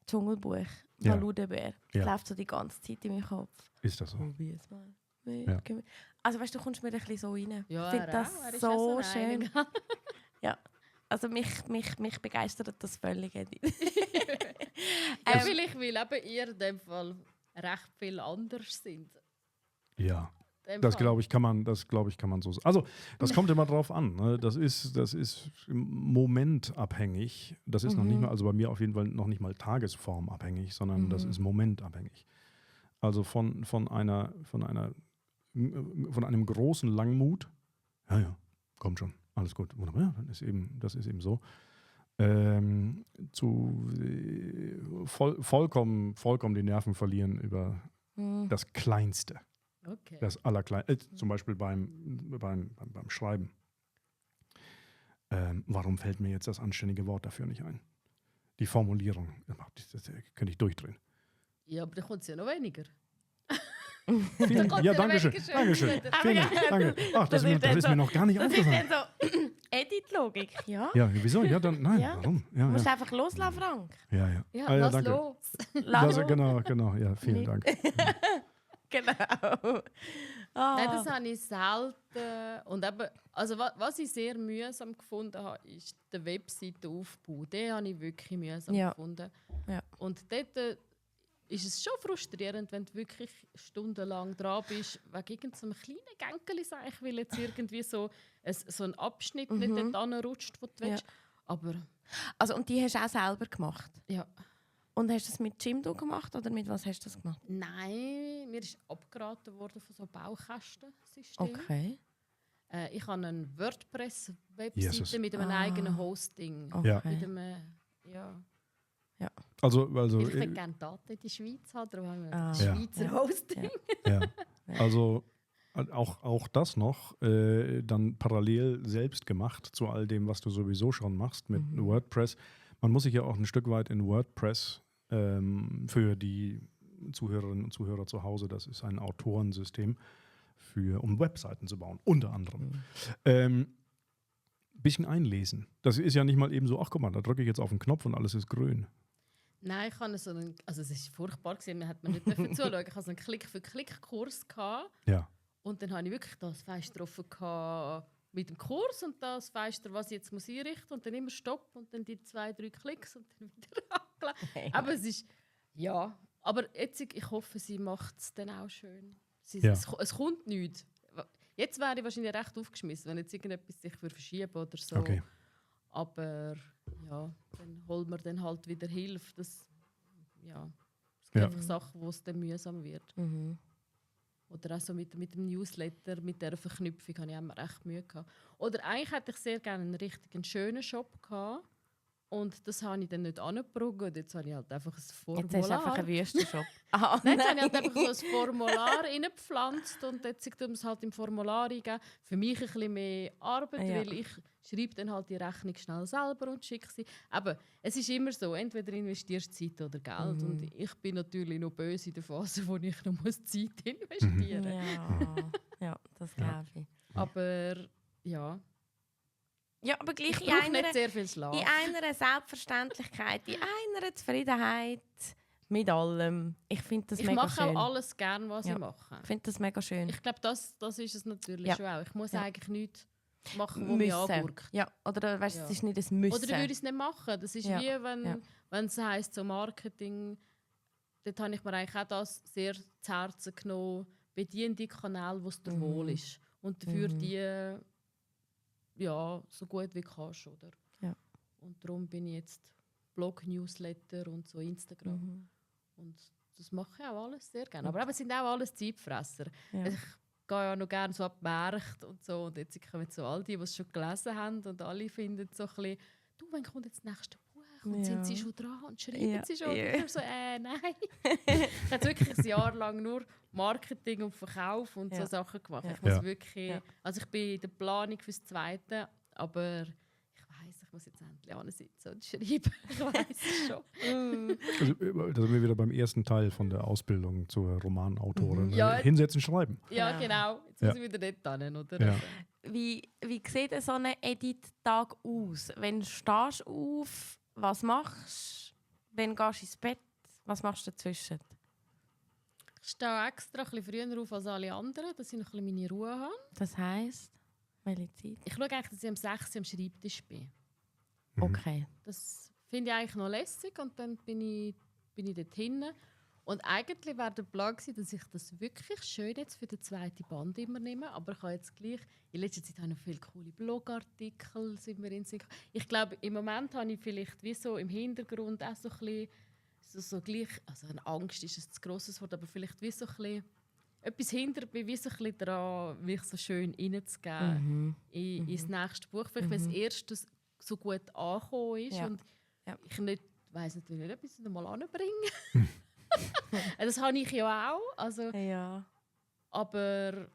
Dschungelbuch, Ja. Baludebär. Das Ja. läuft so die ganze Zeit in meinem Kopf. Ist das so? Wie es mal. Ja. Also weißt du, kommst mir ein bisschen so rein. Ja, Ich finde das er ist so auch schön. einer. Also mich begeistert das völlig. Edith. Ja, vielleicht, weil eben ihr in dem Fall recht viel anders sind. Ja. In dem Das Fall. glaube ich, kann man so sagen. Also, das kommt immer drauf an. Ne? Das ist momentabhängig. Das ist noch nicht mal, also bei mir auf jeden Fall noch nicht mal tagesformabhängig, sondern das ist momentabhängig. Also von einem großen Langmut, ja, kommt schon, alles gut, wunderbar, ja, das ist eben so, zu vollkommen die Nerven verlieren über das Kleinste. Okay. Das Allerkleinste, zum Beispiel beim Schreiben. Warum fällt mir jetzt das anständige Wort dafür nicht ein? Die Formulierung, das könnte ich durchdrehen. Ja, aber dann kommt es ja noch weniger. Ja, danke schön. Dankeschön. Vielen Dank. Danke. Ach, das ist mir noch gar nicht Das ist aufgefallen. dann so Edit-Logik, ja? Ja, wieso? Ja, dann, nein, Ja. warum? Du Ja, musst ja. einfach loslassen, Frank. Ja. Ja, Ah, ja, lass danke. los. Lass los. Genau, ja, vielen Dank. Genau. Ah. Nein, das habe ich selten. Und eben, also was ich sehr mühsam gefunden habe, ist der Webseitenaufbau. Den habe ich wirklich mühsam gefunden. Ja. Und dort ist es schon frustrierend, wenn du wirklich stundenlang dran bist, wegen irgendeinem kleinen Gänkeli, sage ich, weil jetzt irgendwie so ein Abschnitt nicht dort anrutscht, wo du willst. Aber Also, und die hast du auch selber gemacht? ja. Und hast du das mit Jimdo gemacht oder mit was hast du das gemacht? Nein, mir ist abgeraten worden von so Baukastensystemen. Okay. Ich habe eine WordPress-Webseite Jesus. mit einem eigenen Hosting. Ja. Mit einem, ja. Also Ich würde gerne Daten in die Schweiz haben, darum haben wir ein Ja. Schweizer Hosting. ja. Also auch das noch dann parallel selbst gemacht zu all dem, was du sowieso schon machst mit WordPress. Man muss sich ja auch ein Stück weit in WordPress für die Zuhörerinnen und Zuhörer zu Hause, das ist ein Autorensystem, um Webseiten zu bauen, unter anderem. Bisschen einlesen. Das ist ja nicht mal eben so, ach guck mal, da drücke ich jetzt auf den Knopf und alles ist grün. Nein, ich hatte so einen, also es ist furchtbar gewesen, man hat mir nicht dürfen zuschauen. Ich hatte so einen Klick-für-Klick-Kurs gehabt, Ja. und dann habe ich wirklich das Fenster offen gehabt mit dem Kurs und das Fenster, was ich jetzt muss einrichten, und dann immer Stopp und dann die 2-3 Klicks und dann wieder angelegt. Aber es ist, ja, aber jetzt, ich hoffe, sie macht es dann auch schön. Ja. Es kommt nichts. Jetzt wäre ich wahrscheinlich recht aufgeschmissen, wenn jetzt irgendetwas sich verschieben oder so. Okay. Aber ja, dann holt man dann halt wieder Hilfe. Es gibt Ja. einfach Sachen, wo es dann mühsam wird. Oder auch so mit dem Newsletter, mit dieser Verknüpfung, habe ich immer recht Mühe gehabt. Oder eigentlich hätte ich sehr gerne einen richtigen schönen Shop gehabt. Und das habe ich dann nicht angebracht. Jetzt habe ich halt einfach ein Formular. Jetzt hast du einfach einen Wüstenshop. Nein, jetzt habe ich halt einfach so ein Formular reingepflanzt und jetzt tue ich es halt im Formular eingeben. Für mich ein bisschen mehr Arbeit, Ja. weil ich schreibe dann halt die Rechnung schnell selber und schicke sie. Aber es ist immer so, entweder investierst du Zeit oder Geld. Und ich bin natürlich noch böse in der Phase, wo ich noch Zeit investieren muss. Ja, das glaube ich. Aber ja, Ja, aber gleich ich in brauche einer, nicht sehr viel Schlaf. in einer Selbstverständlichkeit, in einer Zufriedenheit mit allem. Ich finde das Ich mega mache schön. auch alles gern, was Ja. ich mache. Ich finde das mega schön. Ich glaube, das ist es natürlich Ja. schon auch. Ich muss Ja. eigentlich nichts machen, was mich angurkt. Ja, oder weißt, Ja. es ist nicht ein Müssen. Oder dann würde ich es nicht machen. Das ist Ja. wie, wenn Ja. es heisst, so Marketing, dort habe ich mir eigentlich auch das sehr zu Herzen genommen, bediene die Kanäle, wo es dir wohl ist. Und dafür die so gut wie kannst. Oder? Ja. Und darum bin ich jetzt Blog, Newsletter und so Instagram. Und das mache ich auch alles sehr gerne. Aber eben, es sind auch alles Zeitfresser. Ja. Ich gehe ja noch gerne so ab die Märkte und so. Und jetzt kommen so all die es schon gelesen haben und alle finden so ein bisschen, du, wann kommt jetzt das nächste Buch? Und Ja. sind sie schon dran und schreiben Ja. sie schon? Ja. Und ich so, nein. Ich habe wirklich ein Jahr lang nur Marketing und Verkauf und so Ja. Sachen gemacht. Ja. Ich muss Ja. wirklich, Ja. also ich bin in der Planung fürs Zweite, aber ich weiss, ich muss jetzt endlich ansitzen und schreiben. Ich weiss es schon. Also, da sind wir wieder beim ersten Teil von der Ausbildung zur Romanautorin. Ja. Hinsetzen, schreiben. Ja, genau. Jetzt Ja. muss ich wieder dort hin, oder? Ja. Wie sieht so ein Edit-Tag aus? Wenn du stehst auf, was machst Wenn du ins Bett, was machst du dazwischen? Ich stehe extra ein bisschen früher auf als alle anderen, dass ich noch ein bisschen meine Ruhe habe. Das heisst, welche Zeit? Ich schaue eigentlich, dass ich um 6 Uhr am Schreibtisch bin. Okay. Das finde ich eigentlich noch lässig und dann bin ich dort hinten. Und eigentlich wäre der Plan gewesen, dass ich das wirklich schön jetzt für den zweiten Band immer nehme. Aber ich habe jetzt gleich, in letzter Zeit habe ich noch viele coole Blogartikel, sind mir in den Sinn gekommen. Ich glaube, im Moment habe ich vielleicht wie so im Hintergrund auch so ein bisschen, so gleich, also eine Angst ist ein zu grosses Wort, aber vielleicht wie so ein bisschen, etwas hinter mir, wie so ein bisschen daran, mich so schön reinzugeben ins nächste Buch. Vielleicht, wenn das erste so gut angekommen ist und ich weiss natürlich nicht, ob ich es mal anbringe. Das habe ich ja auch. Also, Ja. aber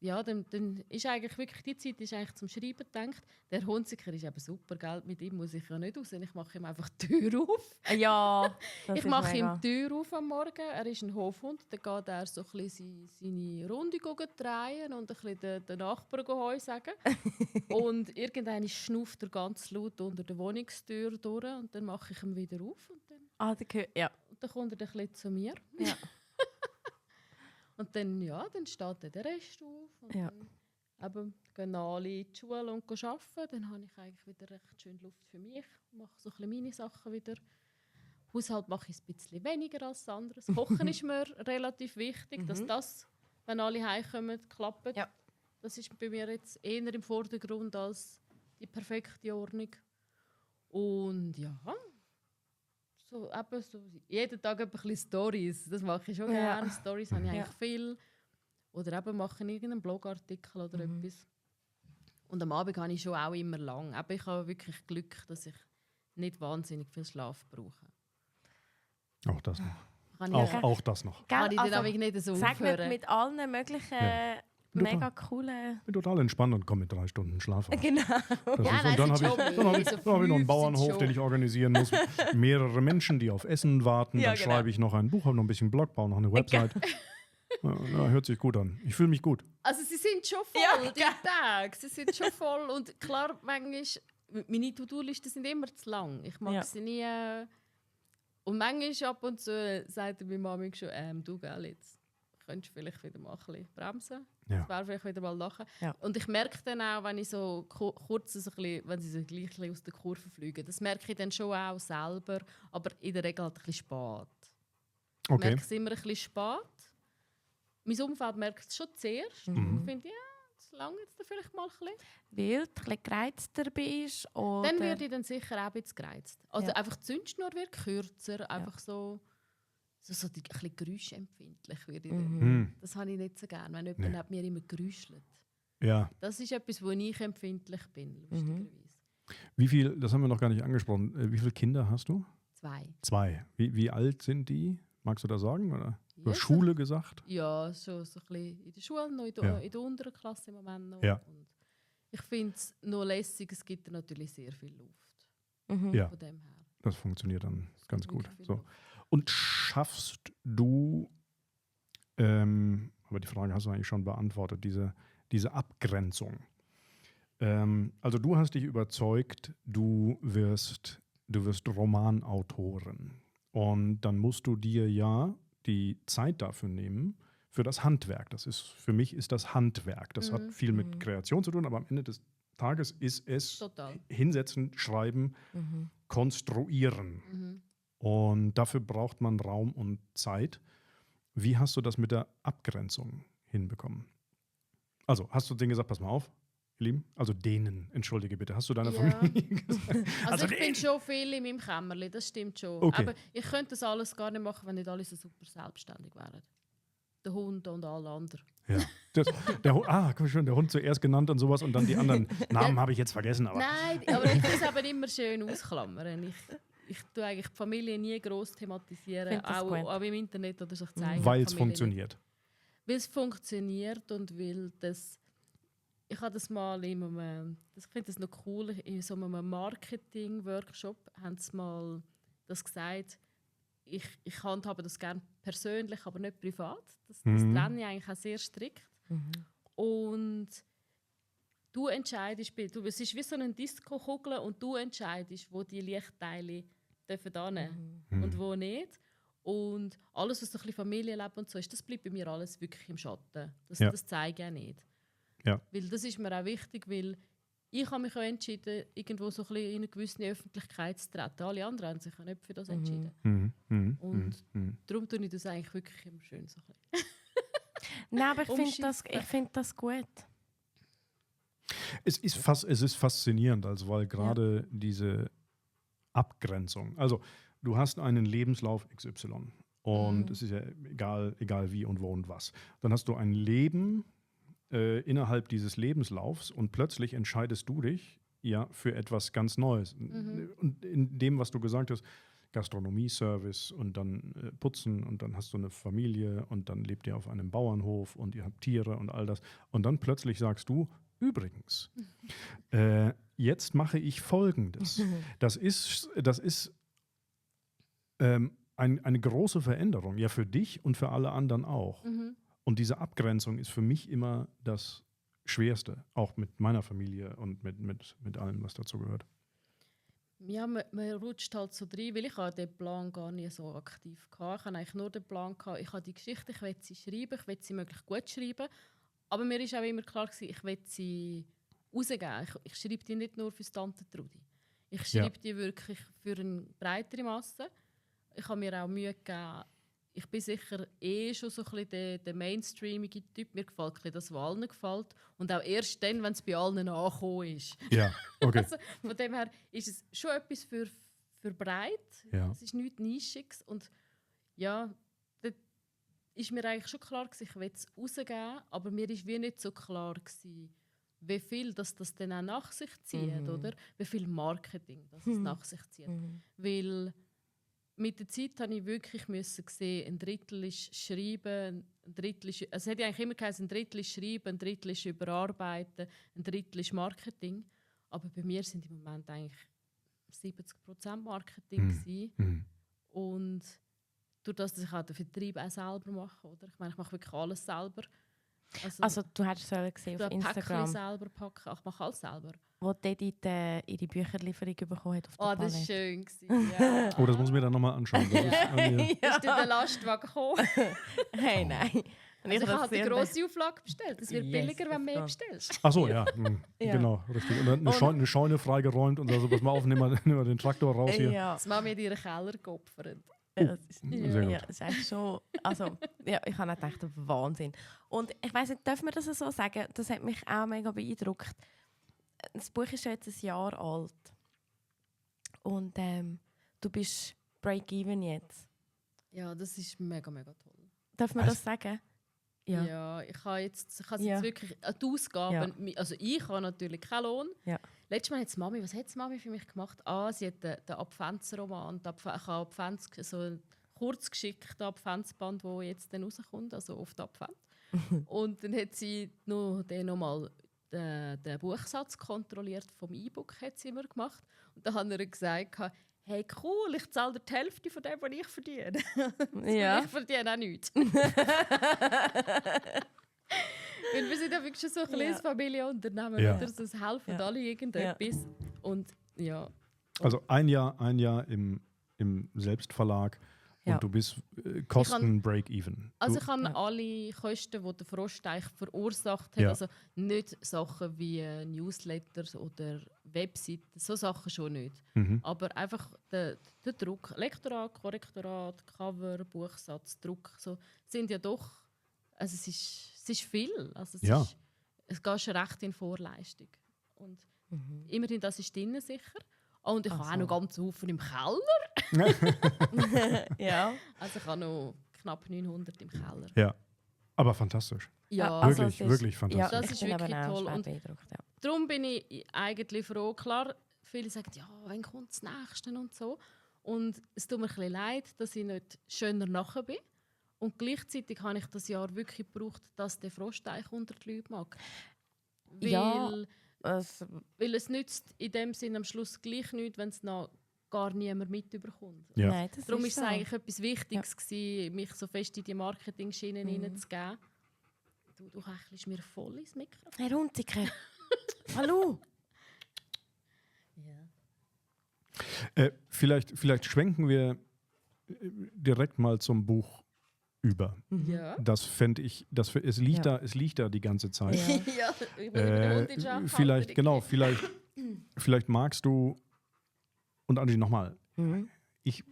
ja, dann ist eigentlich wirklich die Zeit ist eigentlich zum Schreiben gedacht. Der Hunziker ist eben super, gell? Mit ihm muss ich ja nicht raus. Ich mache ihm einfach die Tür auf. Ja, das Ich mache ihm die Tür auf am Morgen. Er ist ein Hofhund. Dann geht er so ein bisschen seine Runde drehen und ein bisschen den Nachbarn Heu sagen. Und irgendwann schnauft er ganz laut unter der Wohnungstür durch. Und dann mache ich ihn wieder auf. Und dann, ja. und dann kommt er ein bisschen zu mir. Ja. Und dann, dann steht der Rest auf. Und dann gehen alle in die Schule und arbeiten. Dann habe ich eigentlich wieder recht schön Luft für mich. Mache so ein bisschen meine Sachen wieder. Haushalt mache ich ein bisschen weniger als anderes. Kochen ist mir relativ wichtig, dass das, wenn alle heimkommen, klappt. Ja. Das ist bei mir jetzt eher im Vordergrund als die perfekte Ordnung. Und so jeden Tag ein bisschen Stories. Das mache ich schon gerne. Stories habe ich eigentlich viel. Oder eben mache ich irgendeinen Blogartikel oder etwas. Und am Abend habe ich schon auch immer lang. Aber ich habe wirklich Glück, dass ich nicht wahnsinnig viel Schlaf brauche. Auch das noch. Kann Auch das noch. ich dann aber nicht so Sag nicht aufhören. mit allen möglichen mega coolen... Bin total entspannt und komme mit 3 Stunden Schlaf aus. Genau. Und dann habe ich noch einen Bauernhof, den ich organisieren muss. Mehrere Menschen, die auf Essen warten. Ja, Dann schreibe ich noch ein Buch, habe noch ein bisschen Blog, baue noch eine Website. Hört sich gut an. Ich fühle mich gut. Also sie sind schon voll, die Tage. Sie sind schon voll. Und klar, manchmal, meine To-Do-Listen sind immer zu lang. Ich mag sie nie. Und manchmal ab und zu sagt meine Mama schon, du, gell, jetzt könntest du vielleicht wieder mal ein bisschen bremsen. Ja. Das wäre vielleicht wieder mal lachen. Ja. Und ich merke dann auch, wenn ich so kurz, so ein bisschen, wenn sie so gleich ein bisschen aus der Kurve fliegen, das merke ich dann schon auch selber, aber in der Regel halt ein bisschen spät. Ich merke es immer ein bisschen spät. Mein Umfeld merkt es schon zuerst. Ich finde, das lange jetzt vielleicht mal ein bisschen. Weil du ein bisschen gereizter bist? Oder? Dann werde ich dann sicher auch ein bisschen gereizt. Also einfach die Zündschnur wird kürzer, einfach so ein bisschen geräuschempfindlich werde ich dann. Das habe ich nicht so gerne, wenn jemand neben mir immer geräuschelt. Ja. Das ist etwas, wo ich empfindlich bin, lustigerweise. Das haben wir noch gar nicht angesprochen, wie viele Kinder hast du? 2. 2. Wie alt sind die? Magst du das sagen? Oder? Du hast Ja, Schule gesagt? Ja, so ein bisschen in der Schule, noch in der unteren Klasse im Moment noch. Ja. Und ich finde es noch lässig, es gibt natürlich sehr viel Luft. Ja, Von dem her. das funktioniert dann ganz gut. Wirklich viel So. Luft. Und schaffst du, aber die Frage hast du eigentlich schon beantwortet, diese Abgrenzung. Also du hast dich überzeugt, du wirst Romanautorin. Und dann musst du dir ja die Zeit dafür nehmen, für das Handwerk. Für mich ist das Handwerk. Das hat viel mit Kreation zu tun, aber am Ende des Tages ist es Total. hinsetzen, schreiben, konstruieren. Und dafür braucht man Raum und Zeit. Wie hast du das mit der Abgrenzung hinbekommen? Also, hast du denen gesagt, pass mal auf, ihr Lieben? Also denen, entschuldige bitte. Hast du deiner Familie gesagt? Also ich bin schon viel in meinem Kämmerchen, das stimmt schon. Okay. Aber ich könnte das alles gar nicht machen, wenn nicht alle so super selbstständig wären. Der Hund und alle anderen. Ja. Der Hund zuerst genannt und sowas und dann die anderen Namen habe ich jetzt vergessen. Aber Nein, aber ich muss aber immer schön ausklammern. Ich tue eigentlich die Familie nie gross thematisieren, auch im Internet oder sich zeigen. weil es funktioniert. Weil es funktioniert und weil das... Ich habe das mal ich finde das noch cool, in so einem Marketing-Workshop haben sie mal das gesagt, ich handhabe das gerne persönlich, aber nicht privat. Das trenne ich eigentlich auch sehr strikt. Und du entscheidest, es ist wie so eine Disco-Kugel und du entscheidest, wo die Lichtteile dürfen annehmen Mhm. und wo nicht. Und alles, was so ein bisschen Familienleben und so ist, das bleibt bei mir alles wirklich im Schatten. Das zeige ich auch nicht. Ja. Weil das ist mir auch wichtig, weil ich habe mich auch entschieden, irgendwo so ein bisschen in eine gewisse Öffentlichkeit zu treten. Alle anderen haben sich ja nicht für das entschieden. Mhm. Mhm. Und Mhm. darum tue ich das eigentlich wirklich immer schön so ein bisschen. Nein, aber ich Umschiffen. find das gut. Es ist faszinierend, also weil gerade diese Abgrenzung, also du hast einen Lebenslauf XY und es ist ja egal wie und wo und was. Dann hast du ein Leben innerhalb dieses Lebenslaufs und plötzlich entscheidest du dich ja für etwas ganz Neues. Und in dem, was du gesagt hast, Gastronomie-Service und dann Putzen und dann hast du eine Familie und dann lebt ihr auf einem Bauernhof und ihr habt Tiere und all das. Und dann plötzlich sagst du, übrigens, jetzt mache ich Folgendes. Das ist eine große Veränderung, ja für dich und für alle anderen auch. Und diese Abgrenzung ist für mich immer das Schwerste, auch mit meiner Familie und mit allem, was dazu gehört. Ja, man rutscht halt so rein, weil ich habe den Plan gar nicht so aktiv hatte. Ich hatte eigentlich nur den Plan, ich habe die Geschichte, ich will sie schreiben, ich will sie möglichst gut schreiben. Aber mir war auch immer klar, ich will sie rausgeben. Ich schreibe die nicht nur für die Tante Trudi. Ich schreibe die wirklich für eine breitere Masse. Ich habe mir auch Mühe gegeben, ich bin sicher schon so ein bisschen der mainstreamige Typ. Mir gefällt ein bisschen das, was allen gefällt. Und auch erst dann, wenn es bei allen angekommen ist. Ja, okay. Also, von dem her ist es schon etwas für breit. Ja. Es ist nichts Nischiges. Und ja, da ist mir eigentlich schon klar gewesen, ich will es rausgeben, aber mir war wie nicht so klar gewesen, wie viel das dann auch nach sich zieht, oder? Wie viel Marketing das es nach sich zieht. Weil mit der Zeit habe ich wirklich sehen, ein Drittel ist Schreiben, ein Drittel ist, es hat ja eigentlich immer geheißen, ein Drittel ist Schreiben, ein Drittel ist Überarbeiten, ein Drittel ist Marketing. Aber bei mir sind im Moment eigentlich 70% Marketing gewesen. Und durch das, dass ich auch den Vertrieb auch selber mache, oder? Ich meine, ich mache wirklich alles selber. Also du hättest es gesehen auf Päckchen Instagram, selber packen, ich mache alles selber. wo Edith ihre Bücherlieferung bekommen hat auf der Oh, das war Palette. schön. Ja. Oh, das muss ich mir dann nochmal anschauen. Das ist an mir. Ist dann der Lastwagen gekommen? Hey, nein. Und Also ich habe das eine sehr- grosse Auflage bestellt. Es wird Yes, billiger, wenn du mehr das bestellst. Ach so, ja. Ja. Genau, richtig. Und dann eine Scheune freigeräumt und also, pass mal auf, nimm mal den Traktor raus hier. Ja. Das Mami hat ihren Keller geopfert. Das ist, Sehr gut. ja, das ist eigentlich schon, also, ja, ich habe gedacht, Wahnsinn. Und ich weiss nicht, darf man das so sagen? Das hat mich auch mega beeindruckt. Das Buch ist schon jetzt ein Jahr alt. Und du bist Break-Even jetzt. Ja, das ist mega, mega toll. Darf man das sagen? Ja, ich habe jetzt Ja. wirklich die Ausgaben. Also ich habe natürlich keinen Lohn. Ja. Letztes Mal hat Mami, was hat Mami für mich gemacht? Sie hat den Adventsroman, ich habe so ein kurz geschickten Adventsband, der jetzt dann rauskommt, also auf den Advent. Und dann hat sie noch mal den Buchsatz kontrolliert vom E-Book, hat sie immer gemacht. Und dann hat er gesagt, hey cool, ich zahle dir die Hälfte von dem, was ich verdiene. Ja. Ich verdiene auch nichts. Weil wir sind ja wirklich schon so ein kleines Familienunternehmen, Ja. oder? So, es helfen Ja. alle irgendetwas. Und ja. Also ein Jahr im Selbstverlag und Ja. du bist Kosten Break-Even. Also Du- ich habe Ja. alle Kosten, die der Frost eigentlich verursacht hat, Ja. also nicht Sachen wie Newsletters oder Webseiten, so Sachen schon nicht. Aber einfach der Druck, Lektorat, Korrektorat, Cover, Buchsatz, Druck, so sind ja doch, also es ist viel. Also Ja. es geht schon recht in Vorleistung. Und immerhin, das ist drin sicher. Und ich habe auch so. noch ganz Haufen im Keller. Ja. Also ich habe noch knapp 900 im Keller. Ja, aber fantastisch. Ja, also Wirklich, es ist- wirklich fantastisch. Ja, Das ich ist bin wirklich eben auch toll. schwer Und beeindruckt, ja. darum bin ich eigentlich froh. Klar, viele sagen, ja, wann kommt das Nächste und so. Und es tut mir ein bisschen leid, dass ich nicht schöner nachher bin. Und gleichzeitig habe ich das Jahr wirklich gebraucht, dass der Frosteich unter die Leute mag. Weil, Ja. weil es nützt in dem Sinn am Schluss gleich nichts, wenn es noch gar niemand mitbekommt. Ja. Nein, das Darum ist war es so. eigentlich etwas Wichtiges, gewesen, mich so fest in die Marketing-Schiene hineinzugeben. Du hechelst mir voll ins Mikrofon. Herr Hunziker. Hallo. Ja. Vielleicht schwenken wir direkt mal zum Buch über. Ja. Das fände ich, es liegt da die ganze Zeit. Ja. Ja, ich muss mit dem Hund in Schach Vielleicht, halten. genau, vielleicht magst du, und Angie, nochmal, Mhm. ich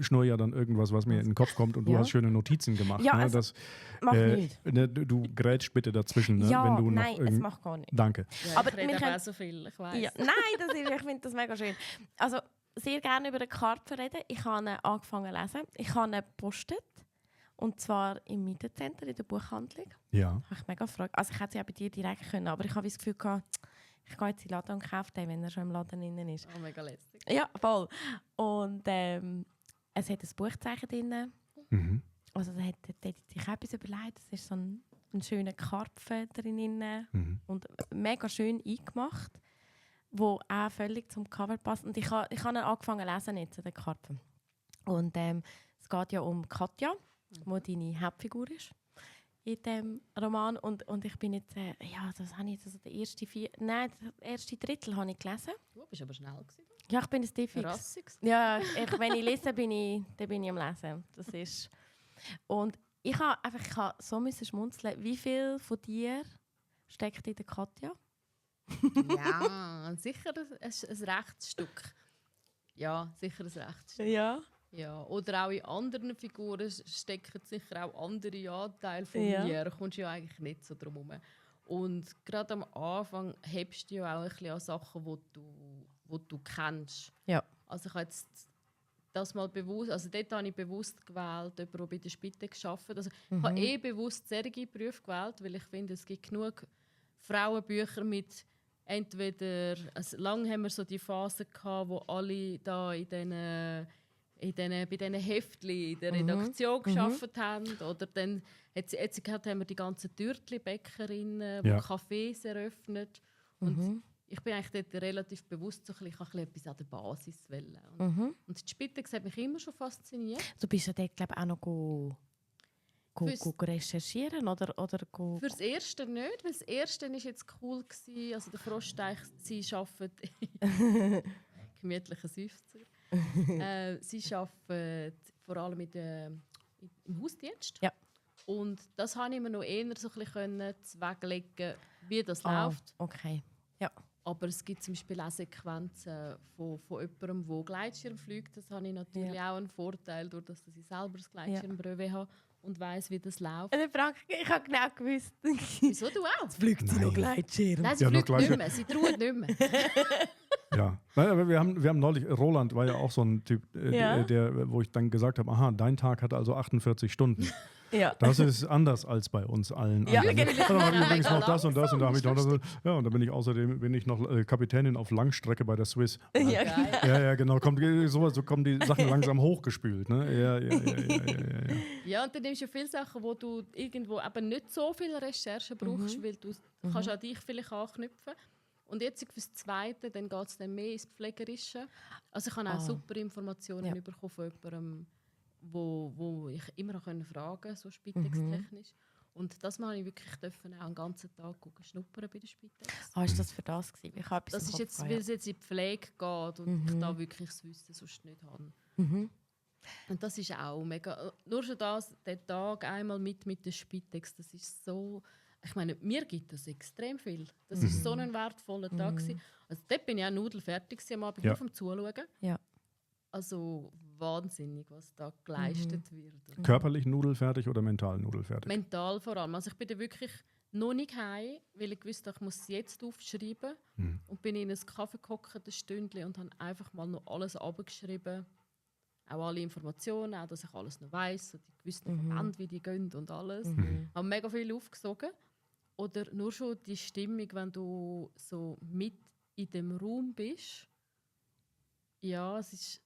schnurre ja dann irgendwas, was mir in den Kopf kommt und du Ja. hast schöne Notizen gemacht. Ja, Ne? also, Das, Mach nicht. ne, du grätsch bitte dazwischen. Ne? Ja, Wenn du nein, noch es macht gar nicht. Danke. Ja, Aber ich rede wir aber können- auch so viel, ich weiss. Ja, nein, ich finde das mega schön. Also, sehr gerne über den Karpfen reden. Ich habe ihn angefangen zu lesen. Ich habe ihn gepostet. Und zwar im Mietencenter, in der Buchhandlung. Ja. Habe ich mega gefragt. Also ich hätte sie auch bei dir direkt können, aber ich habe das Gefühl gehabt, ich gehe jetzt in den Laden und kaufe den, wenn er schon im Laden drin ist. Oh, mega lässig. Ja, voll. Und es hat ein Buchzeichen drin. Mhm. Also da hat sich auch etwas überlegt. Es ist so ein schöner Karpfen drin Mhm. und mega schön eingemacht, wo auch völlig zum Cover passt. Und ich habe ihn angefangen zu lesen jetzt, den Karpfen. Und es geht ja um Katja, die deine Hauptfigur ist in diesem Roman. Und ich bin jetzt, das habe ich jetzt, also das erste Drittel habe ich gelesen. Du bist aber schnell gewesen. Ja, ich bin ein Diffix. Rassig. Ja, wenn ich lese, bin ich am Lesen. Das ist. Und ich habe so müssen schmunzeln. Wie viel von dir steckt in der Katja? Ja, sicher ein Rechtsstück. Ja, sicher ein Rechtsstück. Ja. Ja. Oder auch in anderen Figuren stecken sicher auch andere Anteile von Ja. mir. Da kommst du ja eigentlich nicht so drum herum. Und gerade am Anfang hebst du ja auch ein bisschen an Sachen, die du kennst. Ja. Also ich habe jetzt das mal bewusst, also dort habe ich bewusst gewählt, jemanden, der bei der Spitex arbeitet. Also ich habe bewusst solche Berufe gewählt, weil ich finde, es gibt genug Frauenbücher mit entweder, also lange haben wir so die Phase gehabt, wo alle da bei diesen Heftchen in der Redaktion gearbeitet haben. Oder dann, jetzt haben wir die ganzen Türtli-Bäckerinnen, die Ja. Cafés eröffnet. Und ich bin eigentlich dort relativ bewusst so ich wollte etwas an der Basis wollen. Und die Spitex hat mich immer schon fasziniert. Du bist ja dort, glaube ich, auch noch Fürs- recherchieren oder Für das Erste nicht, weil das Erste war jetzt cool gewesen. Also der Froschteich, sie arbeitet gemütliche Seufzer. Sie arbeitet vor allem im Hausdienst. Ja. Und das konnte ich mir noch eher so ein bisschen zwecklegen, wie das läuft. Okay. Ja. Aber es gibt zum Beispiel auch Sequenzen von jemandem, der Gleitschirm fliegt. Das habe ich natürlich auch einen Vorteil, durch dass ich selber das Gleitschirmbrevet habe und weiss, wie das läuft. Frank, ich habe genau gewusst. Wieso du auch? Fliegt sie noch Gleitschirm? Nein, sie Ja, noch fliegt nicht Gleitschirm. mehr, sie traut nicht mehr. Ja, Nein, aber wir haben neulich, Roland war ja auch so ein Typ, Ja. wo ich dann gesagt habe, aha, dein Tag hat also 48 Stunden. Ja. Das ist anders als bei uns allen Ja, anderen. genau. Dann habe ich übrigens Mega noch das und das und da habe ich noch das. langsam, Ja, und dann bin ich außerdem noch Kapitänin auf Langstrecke bei der Swiss. Ja. Geil. Ja, genau, so kommen die Sachen langsam hochgespült. Ne? Ja. Ja, und dann nimmst du viele Sachen, wo du irgendwo eben nicht so viel Recherche brauchst, weil du kannst an dich vielleicht anknüpfen. Und jetzt für das Zweite, dann geht es dann mehr ins Pflegerische. Also ich habe auch super Informationen bekommen von jemandem, wo ich immer noch fragen konnte, so spitextechnisch. Und das Mal habe ich wirklich auch einen ganzen Tag schnuppern bei der Spitex. Ist das für das gewesen? Ich habe etwas Das im ist Kopf jetzt, gehabt, weil es jetzt in die Pflege geht und ich da wirklich das Wissen sonst nicht habe. Und das ist auch mega. Nur schon das, der Tag einmal mit der Spitex, das ist so. Ich meine, mir gibt das extrem viel. Das ist so ein wertvoller Tag gewesen. Also dort bin ich auch nudelfertig gewesen am Abend, Ja. nur vom Zuschauen. Ja. Also wahnsinnig, was da geleistet wird. Körperlich nudelfertig oder mental nudelfertig? Mental vor allem. Also ich bin da wirklich noch nicht heim, weil ich wusste, ich muss es jetzt aufschreiben. Und bin in einen Kaffee gehockt, ein Stündchen, und habe einfach mal noch alles abgeschrieben. Auch alle Informationen, auch dass ich alles noch weiss, so die gewissen Verbände, wie die gehen und alles. Habe mega viel aufgesogen. Oder nur schon die Stimmung, wenn du so mit in dem Raum bist. Ja, es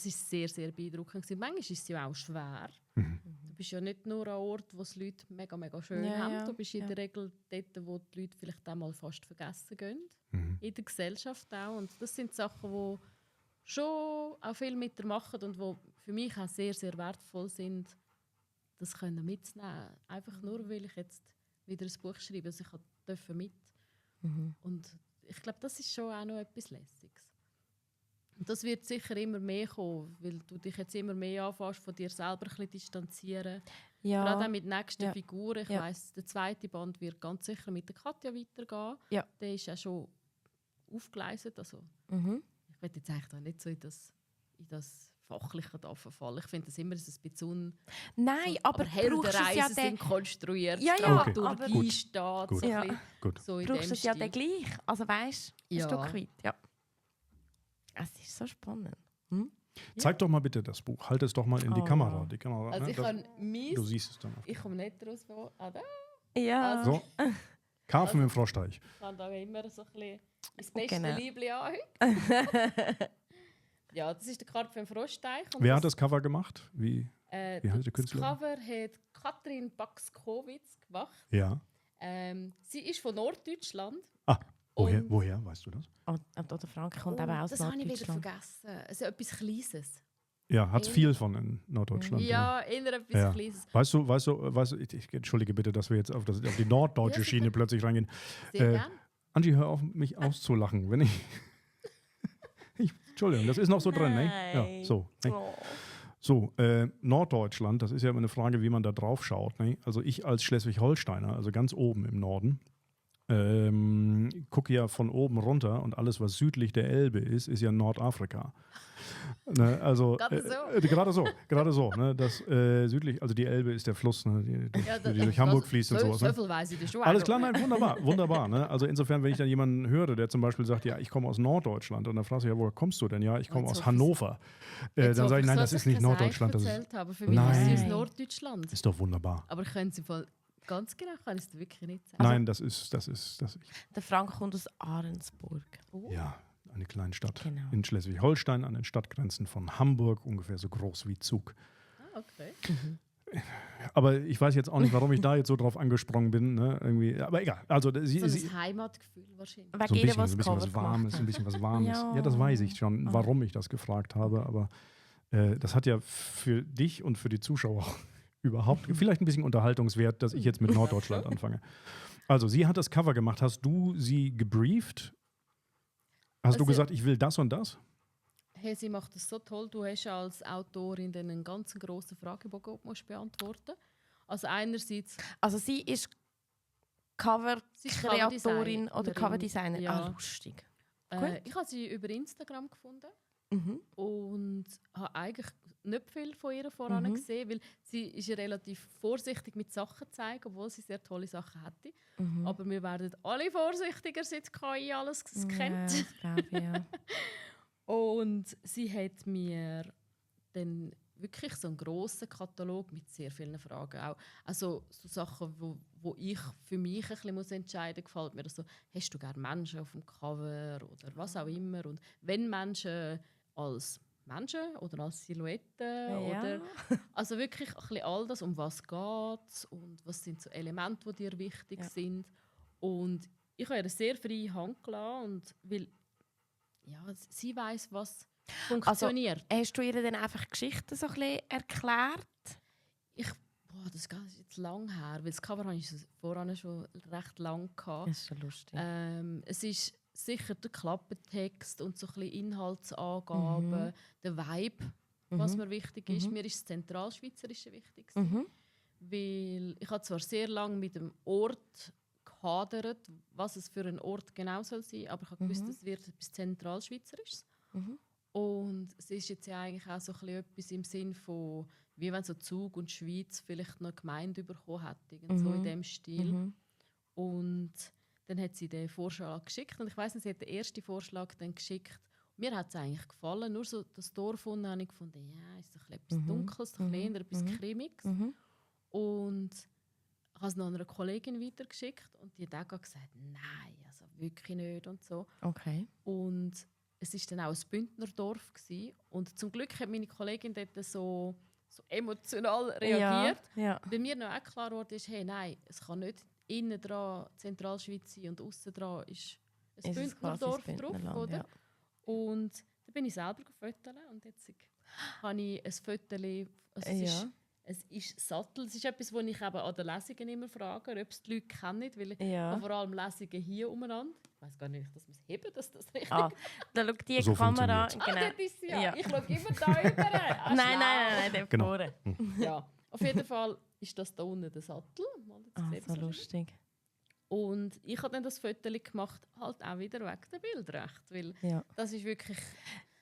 ist sehr, sehr beeindruckend gewesen. Manchmal ist es ja auch schwer. Du bist ja nicht nur an Ort, wo es Leute mega, mega schön Ja, haben. ja, Du bist in ja. der Regel dort, wo die Leute vielleicht auch mal fast vergessen gehen. In der Gesellschaft auch. Und das sind Sachen, die schon auch viel mit dir machen und die für mich auch sehr, sehr wertvoll sind, das können mitzunehmen. Einfach nur, weil ich jetzt wieder ein Buch schreibe. Also ich durfte mit. Und ich glaube, das ist schon auch noch etwas Lässiges. Und das wird sicher immer mehr kommen, weil du dich jetzt immer mehr anfängst, von dir selber ein bisschen distanzieren. Ja. Gerade auch mit nächsten Ja. Figuren. Ich Ja. weiss, der zweite Band wird ganz sicher mit der Katja weitergehen. Ja. Der ist ja schon aufgeleistet. Also, Mhm. ich will jetzt eigentlich da nicht so in das Fachliche da verfallen. Ich finde das immer ein bisschen Nein, aber brauchst du es ja Heldenreisen dann, sind konstruiert, Ja, ja, Okay. Dramaturgie aber- steht. Gut. So, Ja. ein bisschen Gut. so in brauchst dem du es ja Stil. dann gleich. Also weißt du, Ja. ein Stück weit. Ja. Es ist so spannend. Zeig doch mal bitte das Buch. Halt es doch mal in die Oh. Kamera. Die Kamera Also ne? ich das, kann mies, du siehst es dann. ich komme nicht raus, wo... Ah, da. Ja. Also- So. Karpfen im Froschteich. Ich kann da immer so ein bisschen das beste Genau. Liebli an. Ja, das ist der Karpfen im Froschteich. Und Wer hat das Cover gemacht? Wie heißt die das Künstlerin? Cover hat Katrin Baxkowitz gemacht. Ja. Sie ist von Norddeutschland. Ah, woher, Und- woher? Weißt du das? Oder Frank kommt eben aus das habe ich wieder Norddeutschland. vergessen. Also etwas Kleines. Ja, hat es In- viel von in Norddeutschland. Ja, eher etwas Ja. Kleines. Weißt du, ich entschuldige bitte, dass wir jetzt auf die norddeutsche Ja, Schiene sicher. plötzlich reingehen. Sehr Äh, gern. Angie, hör auf, mich auszulachen. Wenn Entschuldigung, das ist noch so drin, ne? Ja, Nein. so. Ne? Oh. So, Norddeutschland, das ist ja immer eine Frage, wie man da drauf schaut. Ne? Also ich als Schleswig-Holsteiner, also ganz oben im Norden, gucke ja von oben runter und alles, was südlich der Elbe ist ja Nordafrika. Ne? Also gerade so. Ne? Das südlich, also die Elbe ist der Fluss, ne? die durch Hamburg fließt und sowas. So Ne? viel weiss ich da schon. Alles klar, nein, wunderbar, wunderbar. Ne? Also insofern, wenn ich dann jemanden höre, der zum Beispiel sagt, ja, ich komme aus Norddeutschland und dann fragst du, ja, woher kommst du denn? Ja, ich komme Jetzt aus hoffe ich- Hannover. Dann sage ich, nein, das ist nicht Norddeutschland. Das ist, Aber für mich ist Nein. sie aus Norddeutschland. ist doch wunderbar. Aber können Sie voll ganz genau kann ich es dir wirklich nicht sagen. Nein, das ist Der Frank kommt aus Ahrensburg. Oh. ja, eine kleine Stadt Genau. in Schleswig-Holstein an den Stadtgrenzen von Hamburg, ungefähr so groß wie Zug. Ah, okay. Aber ich weiß jetzt auch nicht, warum ich da jetzt so drauf angesprungen bin. Ne? Irgendwie, aber egal. Also, So sie, ein Heimatgefühl wahrscheinlich. Wegen so ein jeder, bisschen, was so ein bisschen was Cover gemacht Warmes, hat. ein bisschen was Warmes. Ja. Ja, das weiß ich schon, Ah. warum ich das gefragt habe. Aber das hat ja für dich und für die Zuschauer überhaupt vielleicht ein bisschen Unterhaltungswert, dass ich jetzt mit Norddeutschland anfange. Also, sie hat das Cover gemacht. Hast du sie gebrieft? Hast du Also- gesagt, ich will das und das? Hey, sie macht das so toll. Du hast als Autorin dann einen ganz grossen Fragebogen, den du musst beantworten musst. Also einerseits, Also sie ist sie ist Cover-Kreatorin oder Coverdesignerin. Coverdesigner. Ja. Ah, lustig. Ich habe sie über Instagram gefunden Mhm. und habe eigentlich nicht viel von ihr voran Mhm. gesehen, weil sie ist ja relativ vorsichtig mit Sachen zeigen, obwohl sie sehr tolle Sachen hätte. Mhm. Aber wir werden alle vorsichtiger, seit KI alles kennt. Ja, das glaube ich, ja. Und sie hat mir dann wirklich so einen grossen Katalog mit sehr vielen Fragen. Auch also so Sachen, wo ich für mich ein bisschen entscheiden muss, gefällt mir das so, hast du gerne Menschen auf dem Cover oder was auch immer. Und wenn Menschen als Menschen oder als Silhouetten oder also wirklich ein bisschen all das, um was geht es und was sind so Elemente, die dir wichtig Ja. sind. Und ich habe ihr eine sehr freie Hand gelassen, und weil ja, sie weiss, was funktioniert. Hast du ihr dann einfach Geschichten so ein bisschen erklärt? Das ist jetzt lang her, weil das Cover habe ich vorhin schon recht lang gehabt. Das ist schon lustig. Es ist sicher der Klappentext und so ein bisschen Inhaltsangaben, der Vibe, was mir wichtig ist. Mir ist das Zentralschweizerische wichtig gewesen, Mhm. weil ich habe zwar sehr lange mit dem Ort gehadert, was es für ein Ort genau soll sein, aber ich habe gewusst, es wird etwas Zentralschweizerisches. Mhm. Und es ist jetzt ja eigentlich auch so ein bisschen etwas im Sinn von, wie wenn so Zug und Schweiz vielleicht noch eine Gemeinde bekommen hätten, so in dem Stil. Mhm. Und dann hat sie den Vorschlag geschickt und ich weiss nicht, sie hat den ersten Vorschlag dann geschickt. Mir hat es eigentlich gefallen, nur so das Dorf unten habe ich gefunden, ja, ist doch etwas Dunkles, doch eher etwas Cremiges. Mhm. Und ich habe es noch einer Kollegin weitergeschickt und die hat auch gesagt, nein, also wirklich nicht und so. Okay. Und es war dann auch ein Bündnerdorf gewesen. Und zum Glück hat meine Kollegin dort so emotional reagiert. Ja. Bei mir noch auch klar wurde, ist, hey, nein, es kann nicht innen dran Zentralschweiz sein und außen dran ist ein Ist es quasi Bündnerdorf das drauf. Bündnerland, Oder? ja. Und dann bin ich selber gefotografiert und jetzt habe ich ein Foto, also es Ja. ist Es ist Sattel. Es ist etwas, was ich eben an den Lesungen immer frage, ob es die Leute kennen, weil ich Ja. habe vor allem Lesungen hier umeinander. Ich weiß gar nicht, dass wir es heben, dass das richtig Ah, da schaut die So Kamera. funktioniert's. Genau. dort ist sie ja. Ja. Ich schaue immer da rüber. Nein, der Genau. vorne. Ja, auf jeden Fall ist das da unten der Sattel. Mal, jetzt Ah, sieht so man's lustig. Und ich habe dann das Foto gemacht, halt auch wieder wegen der Bildrecht, weil Ja. das ist wirklich,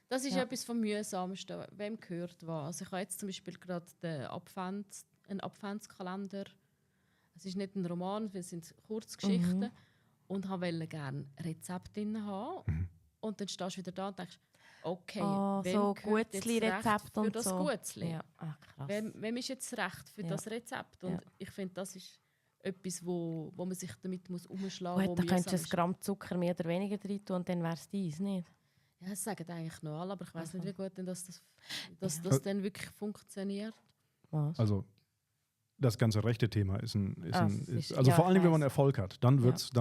das ist Ja. etwas vom Mühsamsten. Wem gehört was? Also ich habe jetzt zum Beispiel gerade einen Adventskalender. Es ist nicht ein Roman, es sind Kurzgeschichten und wollte gerne Rezepte drin haben. Und dann stehst du wieder da und denkst, okay, wem so gehört jetzt Gutzli-Rezept Recht für und das so. Gutzli? Ja, krass. Wem ist jetzt Recht für Ja. das Rezept? Und Ja. ich finde, das ist etwas, wo man sich damit umschlagen muss. Gut, da könntest du ein Gramm Zucker mehr oder weniger rein tun und dann wäre es dies, nicht? Ja, das sagen eigentlich noch alle, aber ich weiß nicht, wie gut denn das Ja. dann wirklich funktioniert. Was? Also das ganze rechte Thema ist ja, vor allem, ich wenn man weiß. Erfolg hat, dann wird's,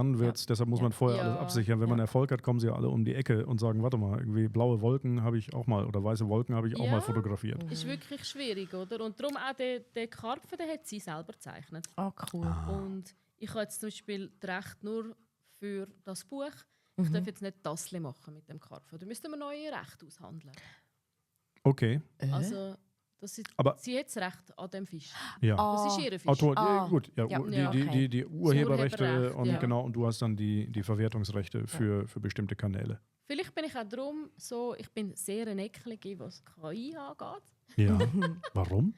deshalb muss man vorher Ja. alles absichern. Wenn man Ja. Erfolg hat, kommen sie alle um die Ecke und sagen, warte mal, irgendwie blaue Wolken habe ich auch mal oder weiße Wolken habe ich auch Ja. mal fotografiert. Ist wirklich schwierig, oder? Und darum auch der Karpfen, den hat sie selber gezeichnet. Ah, cool. Und ich habe jetzt zum Beispiel das Recht nur für das Buch. Ich darf jetzt nicht das machen mit dem Karpfen. Da müssten wir neue Rechte aushandeln. Okay, Also, Aber- sie hat das Recht an dem Fisch. ja. Das ist ihr Fisch. Autor, Ah. gut, ja, Ja. Ja, die Urheberrechte Urheberrecht, und ja. genau, und du hast dann die Verwertungsrechte für bestimmte Kanäle. Vielleicht bin ich auch darum so, ich bin sehr eine Ecklige, was KI angeht. Ja. Warum?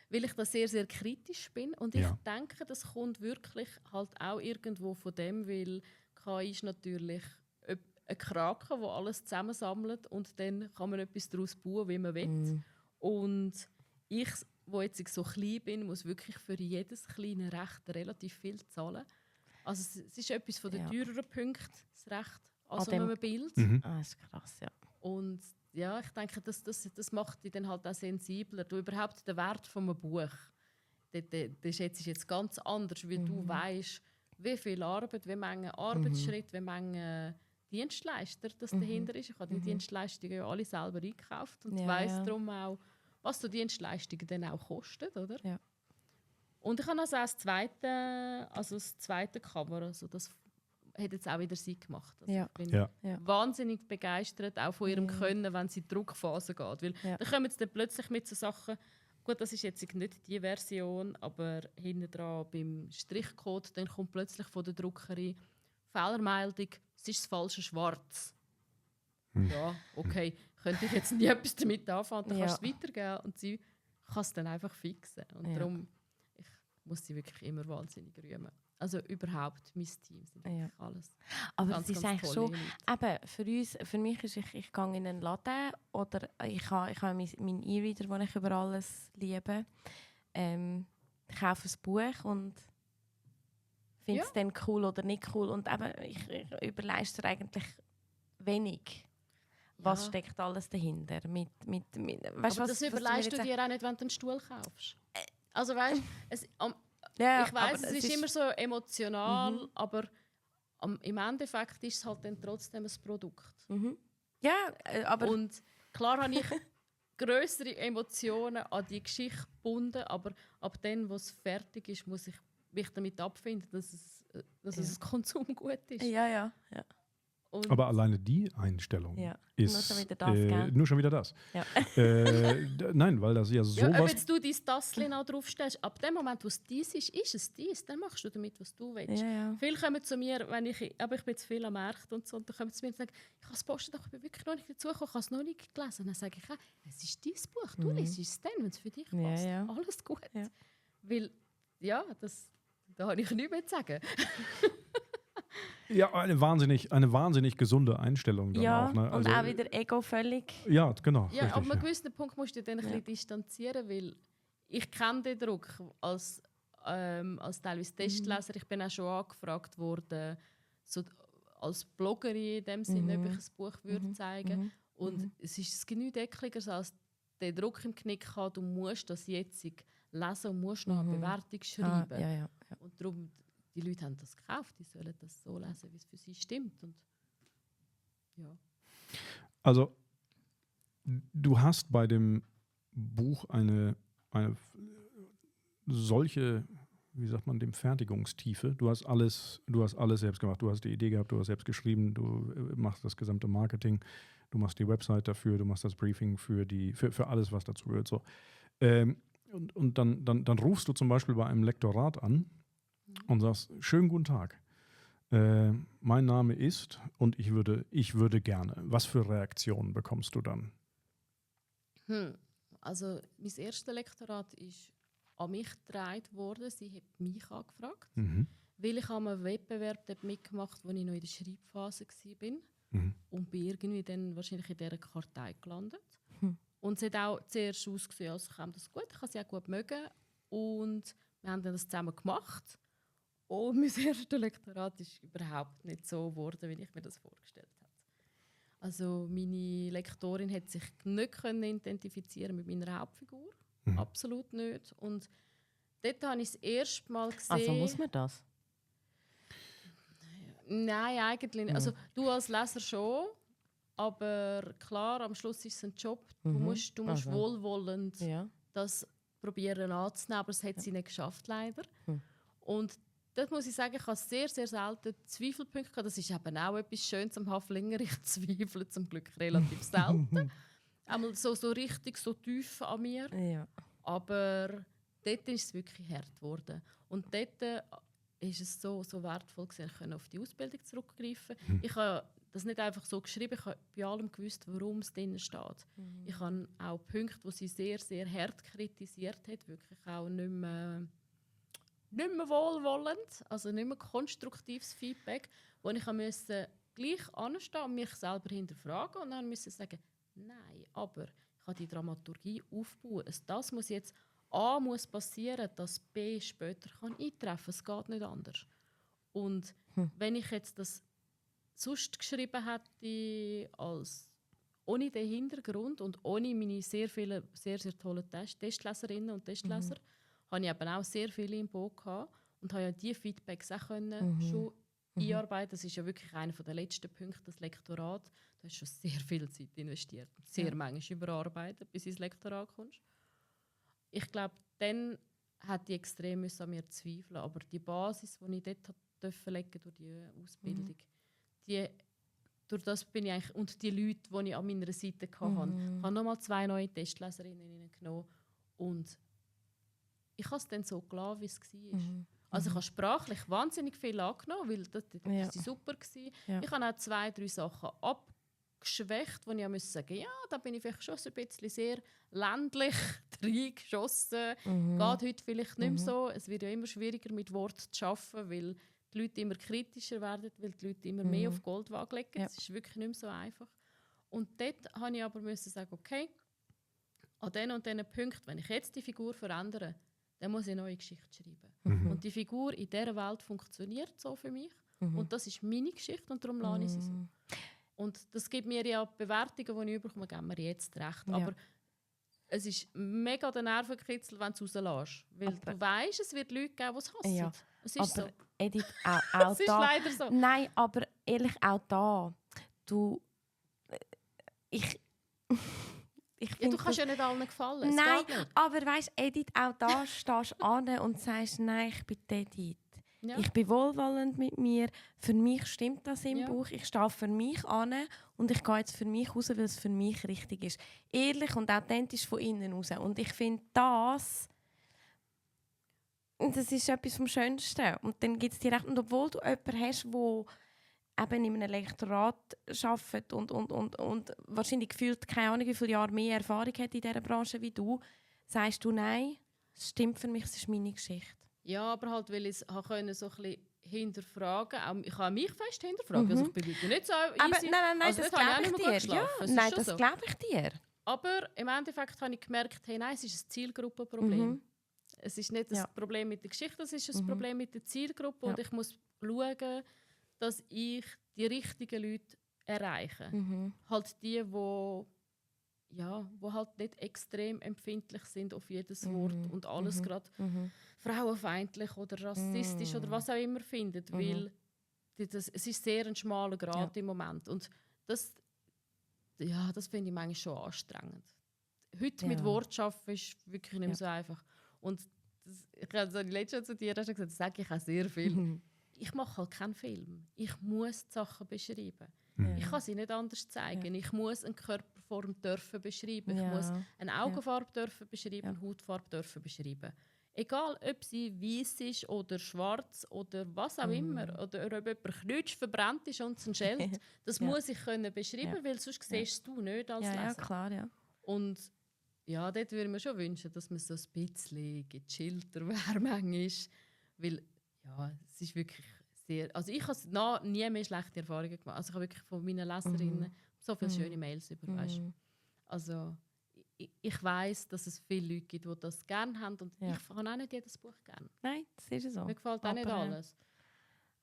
Weil ich da sehr, sehr kritisch bin. Und ich Ja. denke, das kommt wirklich halt auch irgendwo von dem, weil KI ist natürlich ein Kraken, der alles zusammensammelt und dann kann man etwas daraus bauen, wie man will. Und ich, wo jetzt so klein bin, muss wirklich für jedes kleine Recht relativ viel zahlen. Also es ist etwas von den Ja. teureren Punkten, das Recht an so dem- einem Bild. Mhm. Ah, ist krass, ja. Und ja, ich denke, das macht dich dann halt auch sensibler. Du überhaupt den Wert von einem Buch, den schätzt jetzt ganz anders, weil du weißt, wie viel Arbeit, wie Menge Arbeitsschritt, wie Menge Dienstleister das dahinter ist. Ich habe die Dienstleistungen ja alle selber eingekauft und Ja, weiss ja. darum auch, was die Dienstleistungen dann auch kosten, oder? Ja. Und ich habe also auch das zweite Cover, also das hat jetzt auch wieder sie gemacht. Also Ja. ich bin Ja. Ja. wahnsinnig begeistert, auch von ihrem Können, wenn sie in die Druckphase geht. Weil Ja. dann kommen sie dann plötzlich mit so Sachen, gut, das ist jetzt nicht die Version, aber hinten dran beim Strichcode, dann kommt plötzlich von der Druckerei Fehlermeldung, es ist das falsche Schwarz. Ja, okay, könnte ich jetzt nie etwas damit anfangen, dann Ja. kannst du es weitergeben und sie kann es dann einfach fixen. Und Ja. darum, ich muss sie wirklich immer wahnsinnig rühmen. Also überhaupt, mein Team sind Ja. wirklich alles. Aber Ganz, es ist ganz eigentlich tolle schon, Leute. eben, für mich ist, ich gehe in einen Laden oder ich habe meinen E-Reader, den ich über alles liebe. Ich kaufe ein Buch und finde es Ja. dann cool oder nicht cool. Und eben, ich überleiste eigentlich wenig. Was Ja. steckt alles dahinter? Weißt, Aber was, das überleist du dir auch nicht, wenn du einen Stuhl kaufst. Also weißt, Ja, ich weiss, aber es ist immer so emotional, aber im Endeffekt ist es halt dann trotzdem ein Produkt. Mhm. Ja, aber Und klar habe ich größere Emotionen an die Geschichte gebunden, aber ab dann, wo es fertig ist, muss ich mich damit abfinden, dass es ein Konsumgut ist. ja. Und Aber alleine die Einstellung Ja. ist Nur schon wieder das, gell? nur schon wieder das. Ja. Nein, weil das ja ja, ob sowas. jetzt du dein Tasschen auch draufstellst, ab dem Moment, wo es dies ist es dies. Dann machst du damit, was du willst. Ja. Viele kommen zu mir, aber ich bin zu viel am Markt und so, und dann kommen sie zu mir und sagen, ich habe das Posten, doch, ich bin wirklich noch nicht dazugekommen, ich habe es noch nicht gelesen. Dann sage ich, es ist dein Buch, du liest es dann, wenn es für dich passt. Ja. Alles gut. Ja. Weil, ja, da habe ich nichts mehr zu sagen. Ja, eine wahnsinnig gesunde Einstellung dann Ja, auch. Ne? und Also, auch wieder Ego völlig. Ja, genau. Ja, richtig, ab einem ja. gewissen Punkt musst du dich dann ein bisschen distanzieren, weil ich kenne den Druck als teilweise Testleser. Ich bin auch schon angefragt worden, so als Bloggerin in dem Sinne, ob ich ein Buch würde zeigen. Und es ist genügend ekliger, als der Druck im Knick hat, du musst das jetzt lesen und musst noch eine Bewertung schreiben. Ja. Und darum, die Leute haben das gekauft, die sollen das so lesen, wie es für sie stimmt. Und ja. Also, du hast bei dem Buch eine solche, wie sagt man, dem Fertigungstiefe. Du hast alles selbst gemacht. Du hast die Idee gehabt, du hast selbst geschrieben, du machst das gesamte Marketing, du machst die Website dafür, du machst das Briefing für alles, was dazu gehört. So. Und dann rufst du zum Beispiel bei einem Lektorat an und sagst, schönen guten Tag. Mein Name ist und ich würde gerne. Was für Reaktionen bekommst du dann? Also mein erstes Lektorat ist an mich getragen worden. Sie hat mich angefragt, weil ich an einem Wettbewerb dort mitgemacht, wo ich noch in der Schreibphase war und bin irgendwie dann wahrscheinlich in dieser Kartei gelandet. Und es hat auch zuerst ausgesehen, als käme das gut. Ich habe sie auch gut mögen und wir haben dann das zusammen gemacht. Und mein erstes Lektorat ist überhaupt nicht so geworden, wie ich mir das vorgestellt habe. Also meine Lektorin hat sich nicht identifizieren mit meiner Hauptfigur. Absolut nicht. Und dort habe ich das erste Mal gesehen... Also muss man das? Nein, eigentlich nicht. Also du als Leser schon, aber klar, am Schluss ist es ein Job. Du musst wohlwollend das probieren anzunehmen, aber das hat sie nicht geschafft, leider. Und dort muss ich sagen, ich habe sehr, sehr selten Zweifelpunkte gehabt. Das ist eben auch etwas Schönes am Haflinger. Ich zweifle zum Glück relativ selten. Einmal so richtig so tief an mir. Ja. Aber dort ist es wirklich hart geworden. Und dort ist es so wertvoll gewesen, ich konnte auf die Ausbildung zurückgreifen. Ich habe das nicht einfach so geschrieben, ich habe bei allem gewusst, warum es drin steht. Ich habe auch Punkte, die sie sehr, sehr hart kritisiert hat, wirklich auch nicht mehr wohlwollend, also nicht mehr konstruktives Feedback, wo ich musste gleich anstehen und mich selber hinterfragen und dann musste sagen, nein, aber ich habe die Dramaturgie aufbauen. Das muss jetzt A muss passieren, dass B später kann eintreffen. Es geht nicht anders. Und wenn ich jetzt das sonst geschrieben hätte, als ohne den Hintergrund und ohne meine sehr viele, sehr, sehr tollen Testleserinnen und Testleser, habe ich eben auch sehr viele im Boot gehabt und habe ja diese Feedbacks auch können schon einarbeiten. Das ist ja wirklich einer der letzten Punkte, das Lektorat. Du hast schon sehr viel Zeit investiert, sehr manchmal überarbeitet, bis ins Lektorat kommst. Ich glaube, dann hat die extrem an mir zweifeln, aber die Basis, die ich dort legen durch die Ausbildung, durch das bin ich eigentlich, und die Leute, die ich an meiner Seite hatte, ich habe nochmal 2 neue Testleserinnen genommen und ich habe es dann so gelassen, wie es war. Also ich habe sprachlich wahnsinnig viel angenommen, weil das war super. Ja. Ich habe auch 2, 3 Sachen abgeschwächt, wo ich auch sagen musste, ja, da bin ich vielleicht schon so ein bisschen sehr ländlich reingeschossen. Geht heute vielleicht nicht mehr so. Es wird ja immer schwieriger, mit Worten zu arbeiten, weil die Leute immer kritischer werden, weil die Leute immer mehr auf Goldwaage legen. Es ist wirklich nicht mehr so einfach. Und dort musste ich aber sagen, okay, an diesen und diesen Punkten, wenn ich jetzt die Figur verändere, dann muss ich eine neue Geschichte schreiben. Und die Figur in dieser Welt funktioniert so für mich. Und das ist meine Geschichte und darum lasse ich sie so. Und das gibt mir ja Bewertungen, die ich bekomme, geben mir jetzt recht. Ja. Aber es ist mega der Nervenkitzel, wenn du es rauslässt. Weil du weißt, es wird Leute geben, die es hassen. Ja. Es ist aber so. Edith, auch es ist da, leider so. Nein, aber ehrlich, auch da. Du kannst ja nicht allen gefallen. Nein, aber weisst, Edith, auch da stehst du an und sagst, nein, ich bin Edith. Ja. Ich bin wohlwollend mit mir. Für mich stimmt das im Bauch. Ich stehe für mich an und ich gehe jetzt für mich raus, weil es für mich richtig ist. Ehrlich und authentisch von innen raus. Und ich finde, das ist etwas vom Schönsten. Und dann gibt es dir recht. Und obwohl du jemanden hast, der eben in einem Lektorat arbeitet und wahrscheinlich gefühlt keine Ahnung wie viele Jahre mehr Erfahrung hat in dieser Branche wie du, sagst du, nein, es stimmt für mich, es ist meine Geschichte. Ja, aber halt, weil ich es so ein bisschen hinterfragen. Ich habe mich fest hinterfragen. Also ich bin wirklich nicht so easy. Aber nein, also das glaube ich dir. Ja, nein, das glaube ich dir. Aber im Endeffekt habe ich gemerkt, hey, nein, es ist ein Zielgruppenproblem. Es ist nicht das Problem mit der Geschichte, es ist ein Problem mit der Zielgruppe. Und ich muss schauen, dass ich die richtigen Leute erreiche. Halt die halt nicht extrem empfindlich sind auf jedes Wort und alles gerade frauenfeindlich oder rassistisch oder was auch immer findet, weil es ist sehr ein schmaler Grat im Moment und das finde ich manchmal schon anstrengend. Heute mit Wort arbeiten ist wirklich nicht mehr so einfach und ich habe letztens zu dir schon gesagt, das sage ich auch sehr viel. Ich mache halt keinen Film. Ich muss die Sachen beschreiben. Mhm. Ich kann sie nicht anders zeigen. Ich muss eine Körperform dürfen beschreiben. Ich Ja. muss eine Augenfarbe dürfen beschreiben, eine Hautfarbe dürfen beschreiben. Egal, ob sie weiß ist oder schwarz oder was auch immer. Oder ob jemand knutsch verbrannt ist und es ein Schild. Das muss ich können beschreiben, weil sonst siehst du nicht als Ja, Leser. klar, ja. Und ja, dort würde ich mir schon wünschen, dass man so ein bisschen gechillter wäre manchmal. Weil, ja, es ist wirklich sehr... Also ich habe nie mehr schlechte Erfahrungen gemacht. Also ich habe wirklich von meinen Leserinnen so viele schöne Mails über, weißt. Also ich weiss, dass es viele Leute gibt, die das gerne haben. Und Ja. ich habe auch nicht jedes Buch gerne. Nein, das ist so. Mir gefällt auch nicht Aber, alles.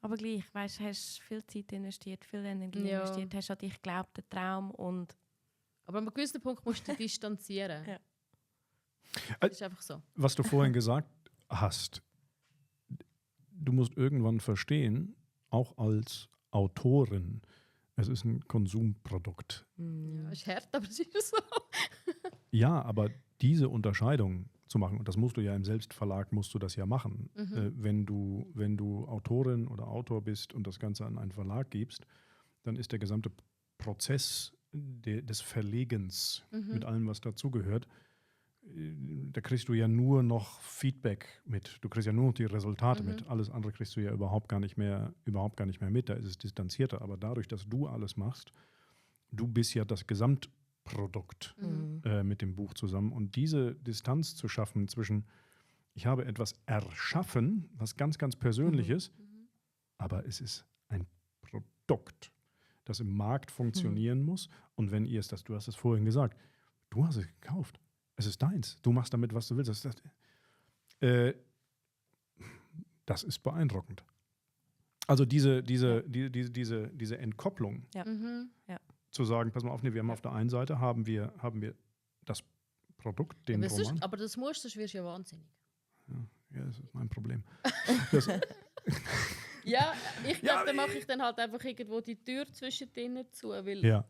Aber gleich, weißt, hast viel Zeit investiert, viel Energie Ja. investiert, hast an dich geglaubt, den Traum und... Aber an einem gewissen Punkt musst du dich distanzieren. Ja. Das ist einfach so. Was du vorhin gesagt hast, du musst irgendwann verstehen, auch als Autorin, es ist ein Konsumprodukt. Ja, ist hart, aber es ist so. Ja, aber diese Unterscheidung zu machen, und das musst du ja im Selbstverlag, musst du das ja machen, wenn du Autorin oder Autor bist und das Ganze an einen Verlag gibst, dann ist der gesamte Prozess des Verlegens mit allem, was dazugehört, da kriegst du ja nur noch Feedback mit. Du kriegst ja nur noch die Resultate mit. Alles andere kriegst du ja überhaupt gar nicht mehr mit. Da ist es distanzierter. Aber dadurch, dass du alles machst, du bist ja das Gesamtprodukt mit dem Buch zusammen. Und diese Distanz zu schaffen zwischen, ich habe etwas erschaffen, was ganz, ganz Persönliches, aber es ist ein Produkt, das im Markt funktionieren muss. Und wenn ihr es du hast es vorhin gesagt, du hast es gekauft. Es ist deins. Du machst damit, was du willst. Das ist beeindruckend. Also diese Entkopplung, Ja. zu sagen, pass mal auf, nee, wir haben auf der einen Seite haben wir das Produkt, den Aber, Roman. sonst, aber das musst du, sonst wirst du ja wahnsinnig. Ja, das ist mein Problem. Das, Ja, ich glaube, dann mache ich dann halt einfach irgendwo die Tür zwischen denen zu. Weil ja.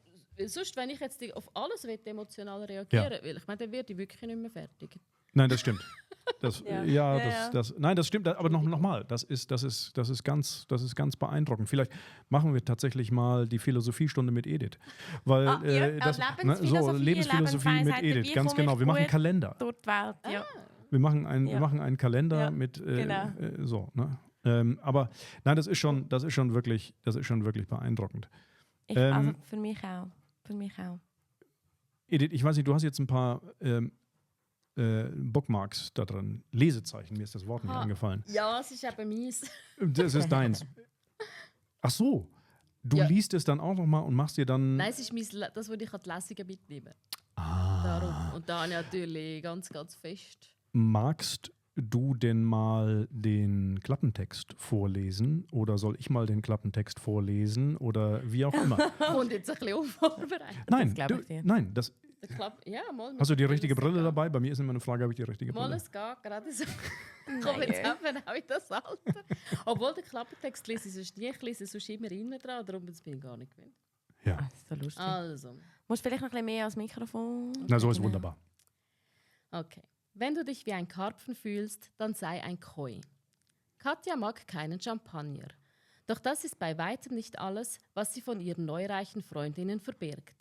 sonst, wenn ich jetzt auf alles emotional reagieren weil ich meine, dann werde ich wirklich nicht mehr fertig. Nein, das stimmt. Ja. Nein, das stimmt. Aber nochmal, das ist ganz beeindruckend. Vielleicht machen wir tatsächlich mal die Philosophiestunde mit Edith, weil Lebensphilosophie mit Edith, ganz genau. Wir machen einen Kalender. Durch die Welt, ja. Wir machen einen Kalender Ja, mit genau. so. Ne? Aber nein, das ist schon wirklich beeindruckend. Also für mich auch. Edith, ich weiß nicht, du hast jetzt ein paar Bookmarks da drin. Lesezeichen, mir ist das Wort nicht eingefallen. Ja, es ist eben mies. Das ist deins. Ach so, du liest es dann auch nochmal und machst dir dann... Nein, es ist das, was ich an die Lesungen mitnehmen. Darum. Und da habe ich natürlich ganz, ganz fest. Magst du denn mal den Klappentext vorlesen oder soll ich mal den Klappentext vorlesen oder wie auch immer? Und jetzt ein bisschen unvorbereitet. Nein, glaub ich dir. nein, Ja, mal. hast du die richtige Brille dabei? Bei mir ist immer eine Frage, habe ich die richtige Mal, Brille? es geht gerade so. Ich komme jetzt eben auch in das Alter. Obwohl der Klappentext lese ich sonst nie, ich lese sonst immer innen dran, darum bin ich gar nicht gewöhnt. Ja, Das ist so lustig. Also, Musst vielleicht noch ein bisschen mehr als Mikrofon. na so ist wunderbar. okay. Wenn du dich wie ein Karpfen fühlst, dann sei ein Koi. Katja mag keinen Champagner. Doch das ist bei weitem nicht alles, was sie von ihren neureichen Freundinnen verbirgt.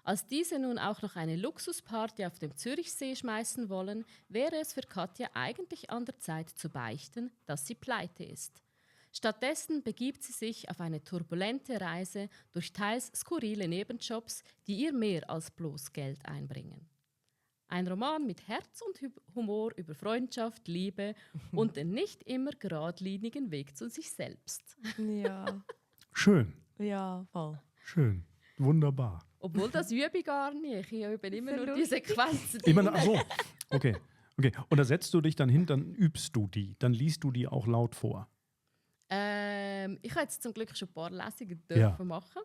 Als diese nun auch noch eine Luxusparty auf dem Zürichsee schmeißen wollen, wäre es für Katja eigentlich an der Zeit zu beichten, dass sie pleite ist. Stattdessen begibt sie sich auf eine turbulente Reise durch teils skurrile Nebenjobs, die ihr mehr als bloß Geld einbringen. Ein Roman mit Herz und Humor über Freundschaft, Liebe und den nicht immer geradlinigen Weg zu sich selbst. Ja. Schön, Ja, voll. schön, wunderbar. Obwohl das übe ich gar nicht. Ich übe immer So nur die Sequenzen. Immer noch, ach so, okay. Und da setzt du dich dann hin, dann übst du die, dann liest du die auch laut vor. Ich habe jetzt zum Glück schon ein paar Lesungen dürfen machen.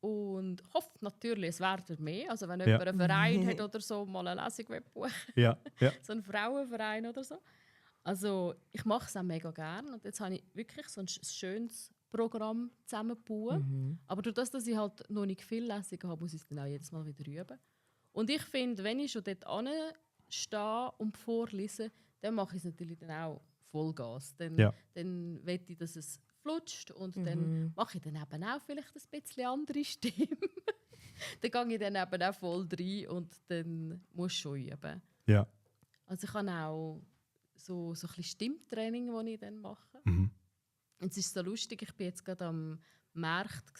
Und hoffe natürlich, es werden mehr. Also wenn jemand einen Verein hat oder so, mal eine Lesung buchen. Ja. So ein Frauenverein oder so. Also ich mache es auch mega gerne. Und jetzt habe ich wirklich so ein schönes Programm zusammengebaut. Aber durch das, dass ich halt noch nicht viele Lesungen habe, muss ich es dann auch jedes Mal wieder üben. Und ich finde, wenn ich schon dort stehe und vorlese, dann mache ich es natürlich dann auch Vollgas. Dann will ich, dass es flutscht und dann mache ich dann eben auch vielleicht ein bisschen andere Stimme. Dann gehe ich dann eben auch voll rein und dann muss ich schon üben. Ja. Also ich habe auch so ein bisschen Stimmtraining, das ich dann mache. Mhm. Und es ist so lustig, ich war jetzt gerade am Markt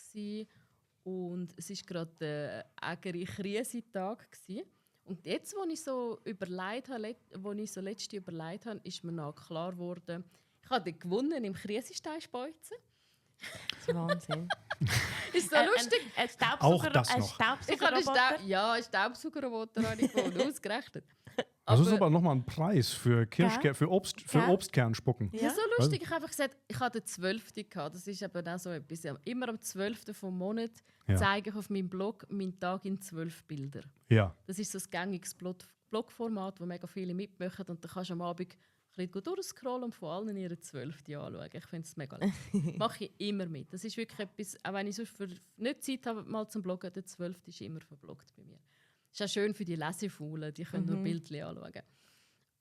und es war gerade der Ägeri-Krise-Tag. Und jetzt, als ich so überlegt habe, ist mir noch klar geworden, ich habe gewonnen im Krisensteinspeuzen. Das ist Wahnsinn. Ist so lustig. Ein Auch das noch. Staubsaugerroboter. Einen Staubsaugerroboter habe ich gewonnen, ausgerechnet. Das ist aber nochmal ein Preis für für Obstkernspucken. Ja, so lustig. Ich habe einfach gesagt, ich hatte den 12. gehabt. Das ist eben auch so etwas. Immer am 12. vom Monat zeige ich auf meinem Blog meinen Tag in 12 Bilder. Ja. Das ist so ein gängiges Blogformat, wo mega viele mitmachen. Und da kannst du am Abend ein bisschen durchscrollen und von allen ihre 12. anschauen. Ich finde es mega lustig. Mache ich immer mit. Das ist wirklich etwas, auch wenn ich sonst nicht Zeit habe, mal zum Bloggen, der 12. ist immer verbloggt bei mir. Das ist auch schön für die Lesefaulen, die können nur Bildchen anschauen.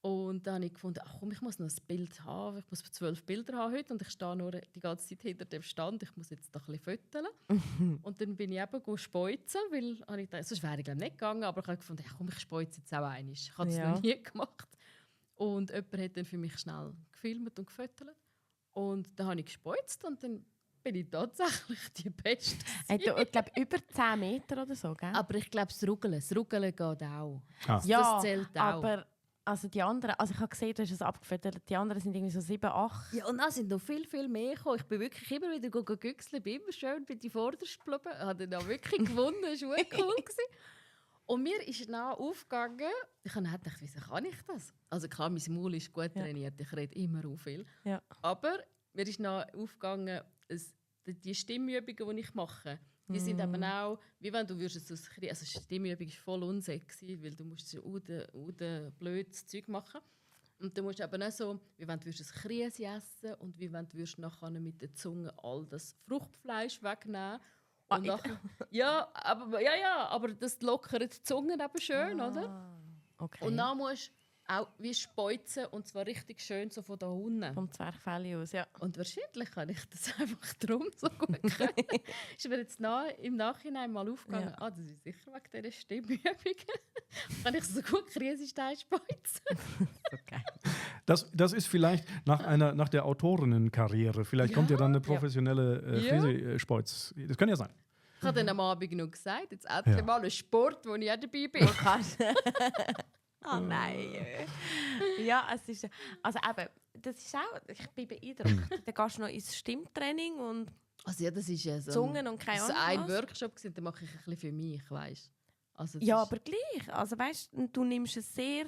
Und dann habe ich gefunden, ach komm, ich muss noch ein Bild haben. Ich muss 12 Bilder haben heute und ich stehe nur die ganze Zeit hinter dem Stand. Ich muss jetzt noch ein bisschen fotografieren. Und dann bin ich eben speuzen, weil ich dachte, sonst wäre ich nicht gegangen. Aber ich habe gefunden, ach komm, ich speuze jetzt auch einmal. Ich habe das noch nie gemacht. Und jemand hat dann für mich schnell gefilmt und gefotografiert. Und dann habe ich gespeuzt und dann bin ich tatsächlich die Beste. Ich glaube, über 10 Meter oder so, gell? Aber ich glaube, das Ruggeln geht auch. Ah. Ja, das zählt auch. aber also die anderen, also ich habe gesehen, du hast es abgefüttert, die anderen sind irgendwie so 7, 8. Ja, und dann sind noch viel, viel mehr gekommen. Ich bin wirklich immer wieder güchseln, bin immer schön bei die Vordersten geblieben. Ich habe dann auch wirklich gewonnen, das war cool. Und mir ist dann aufgegangen, ich habe gedacht, wieso kann ich das? Also klar, mein Maul ist gut trainiert, ich rede immer auch viel. Ja. Aber mir ist dann aufgegangen, die Stimmübungen, die ich mache, die sind eben auch, wie wenn du würdest also Stimmübung ist voll unsexy, weil du musst so blödes Zeug machen. Und du musst eben auch so, wie wenn du ein Krise essen und wie wenn du nachher mit der Zunge all das Fruchtfleisch wegnehmen. Und aber das lockert die Zunge eben schön, oder? Okay. Und dann musst du auch wie speuzen, und zwar richtig schön so von da unten. Vom Zwerchfell aus, ja. Und wahrscheinlich kann ich das einfach drum so gut können. Ist mir jetzt im Nachhinein mal aufgegangen, das ist sicher wegen dieser Stimmübungen. Kann ich so gut Krisenstein speuzen. Okay. Das ist vielleicht nach der Autorinnenkarriere. Vielleicht kommt ja dann eine professionelle Käsespeuz. Das kann ja sein. Ich habe dann am Abend noch gesagt, jetzt endlich mal ein Sport, wo ich auch dabei bin. Oh nein. Ja, es ist. Also eben, das ist auch. Ich bin beeindruckt. Dann gehst du noch ins Stimmtraining und. Also ja, das ist ja so Zungen und keine Ahnung. ein Workshop gewesen, den mache ich ein bisschen für mich, weißt. Also ja, aber gleich. Also weißt, du nimmst es sehr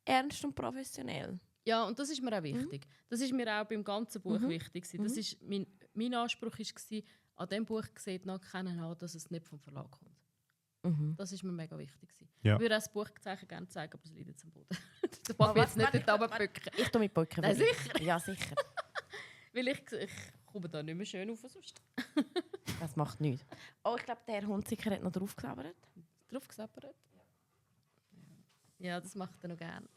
ernst und professionell. Ja, und das ist mir auch wichtig. Das ist mir auch beim ganzen Buch wichtig. Das ist mein Anspruch war, an diesem Buch gesehen nachzuerkennen, dass es nicht vom Verlag kommt. Das ist mir mega wichtig. Ja. Ich würde auch das Buchzeichen gerne zeigen, aber es liegt jetzt am Boden. Das darf ich jetzt nicht dort runterbücken. Ich tue mit Bücken. Nein, sicher. Ja, sicher. Weil ich komme da nicht mehr schön auf sonst. Das macht nichts. Oh, ich glaube, der Herr Hunziker hat noch draufgesabbert. Draufgesabbert? Ja, das macht er noch gerne.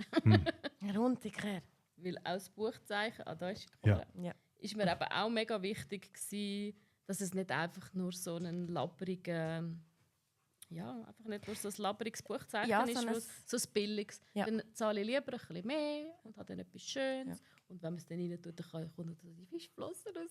Herr Hunziker. Weil auch das Buchzeichen, da ist Ja. ist mir eben auch mega wichtig gewesen, dass es nicht einfach nur so ein labberiger, einfach nicht nur so ein labberiges Buchzeichen ist, so ein billiges. Ja. Dann zahle ich lieber ein bisschen mehr und habe dann etwas Schönes. Ja. Und wenn man es dann rein tut, dann kommen die Fischflossen raus.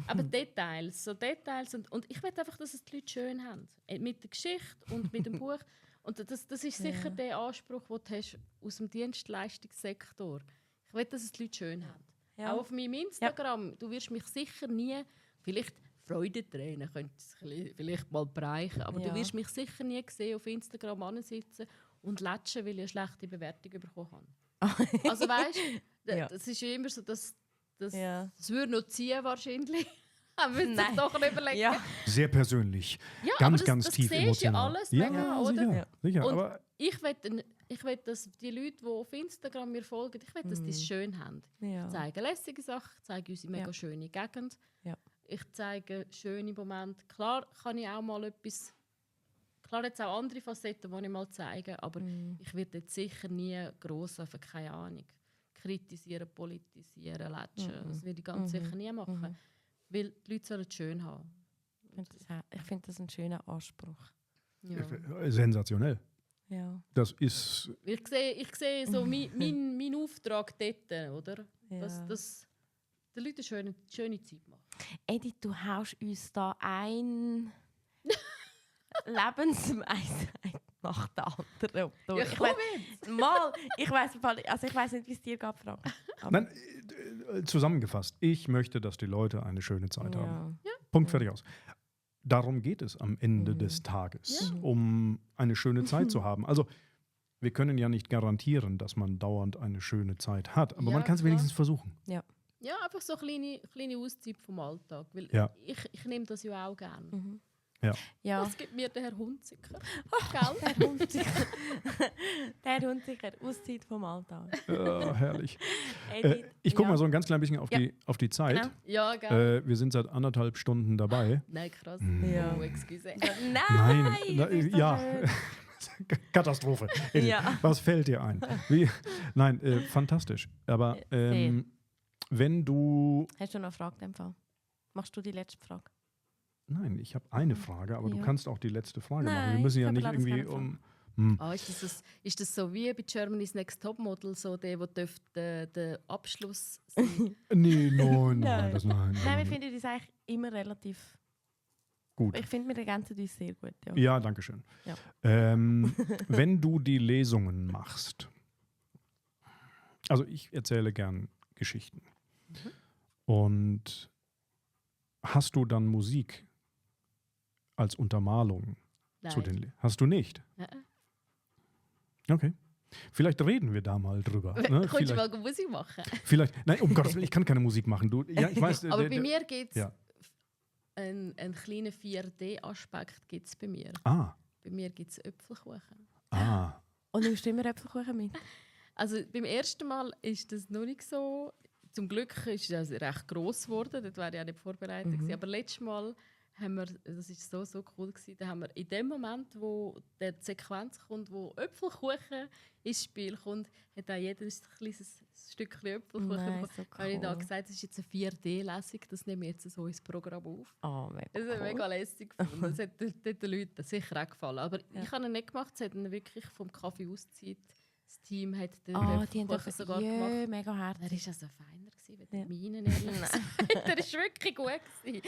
Aber Details. Und ich will einfach, dass es die Leute schön haben. Mit der Geschichte und mit dem Buch. Und das ist sicher der Anspruch, den du hast aus dem Dienstleistungssektor. Ich will, dass es die Leute schön haben. Ja. Auch auf meinem Instagram. Du wirst mich sicher nie, vielleicht Freudentränen könnte es vielleicht mal bereichen, aber du wirst mich sicher nie sehen, auf Instagram ansitzen und latschen, weil ich eine schlechte Bewertung bekommen habe. Also weißt du, das ist immer so, das würde noch ziehen wahrscheinlich. Aber wir müssen doch noch überlegen. Ja. Sehr persönlich. Ja, ganz tief emotional. Das ja alles mega, oder? Sicher, und aber ich will, dass die Leute, die auf Instagram mir folgen, ich will, dass die es schön haben. Ja. Ich zeige lässige Sachen, ich zeige unsere mega schöne Gegend. Ja. Ich zeige schöne Momente. Klar kann ich auch mal etwas... Klar jetzt auch andere Facetten, die ich mal zeige, aber ich werde jetzt sicher nie gross auf, keine Ahnung, kritisieren, politisieren, latschen. Das würde ich ganz sicher nie machen. Weil die Leute sollen es schön haben. Ich finde das ein schöner Anspruch. Ja. Sensationell. Ja. Das ist. Ich sehe so mein Auftrag dort, oder? Dass den Leuten eine schöne Zeit machen. Edith, du haust uns da ein Lebensweisheit nach der anderen. Ja, Ich weiss nicht, wie es dir geht, Frank. Nein, zusammengefasst, ich möchte, dass die Leute eine schöne Zeit haben. Ja. Punkt, fertig aus. Darum geht es am Ende des Tages, um eine schöne Zeit zu haben. Also, wir können ja nicht garantieren, dass man dauernd eine schöne Zeit hat, aber Ja, man kann es klar. wenigstens versuchen. Ja, einfach so eine kleine Auszeit vom Alltag. Weil Ja. ich nehme das ja auch gerne. Ja. Das gibt mir der Herr Hunziker. Der Hunziker. Der Hunziker, Auszeit vom Alltag. Herrlich. Edith, Ich gucke mal so ein ganz klein bisschen auf die Zeit. Genau. Ja, gell? Wir sind seit 1,5 Stunden dabei. Nein, krass. Ja. Oh, excuse. Nein! das ist doch ja. schön. Katastrophe. Edith, Ja. was fällt dir ein? Nein, fantastisch. Aber wenn du... Hast du noch eine Frage in dem Fall? Machst du die letzte Frage? Nein, ich habe eine Frage, aber du Ja. kannst auch die letzte Frage machen. Nein, Wir müssen ja ich nicht überlasse das irgendwie gerne Ist das so wie bei Germany's Next Topmodel, so der der Abschluss sein? Nee, nein. Nein, wir nein. finden das eigentlich immer relativ... Gut. Ich finde, wir ergänzen uns sehr gut. Ja. Ja, danke schön. Ja. Wenn du die Lesungen machst, also ich erzähle gern Geschichten. Und hast du dann Musik als Untermalung zu Nein. den Hast du nicht? Okay. Vielleicht reden wir da mal drüber. Ne? Kannst du mal Musik machen? Nein, um Gottes Willen, ich kann keine Musik machen. Ja, ich weiß, Aber bei mir gibt es ja. einen kleinen 4D-Aspekt gibt's bei mir. Ah, Bei mir gibt es Äpfelkuchen. Und nimmst du immer Äpfelkuchen mit? Also beim ersten Mal ist das noch nicht so. Zum Glück ist es recht gross geworden, das wäre ja nicht vorbereitet gewesen. Aber letztes Mal haben wir, das war so cool gewesen, da haben wir in dem Moment, wo die Sequenz kommt, wo Äpfelkuchen ins Spiel kommt, hat auch jeder ein kleines Stückchen Äpfelkuchen Nein, bekommen. so Habe ich da cool. gesagt, das ist jetzt eine 4D-Lesung, das nehmen wir jetzt so ins Programm auf. Oh, mega Das ist cool. mega lässig gefunden. Das hat den Leuten sicher auch gefallen. Aber ich habe ihn nicht gemacht, sie haben ihn wirklich vom Kaffee auszieht. Das Team hat den Die haben Äpfelkuchen sogar gemacht. mega Er herzig. war also feiner gewesen, wie Ja. die meinen, ehrlich gesagt. Der war wirklich gut gewesen.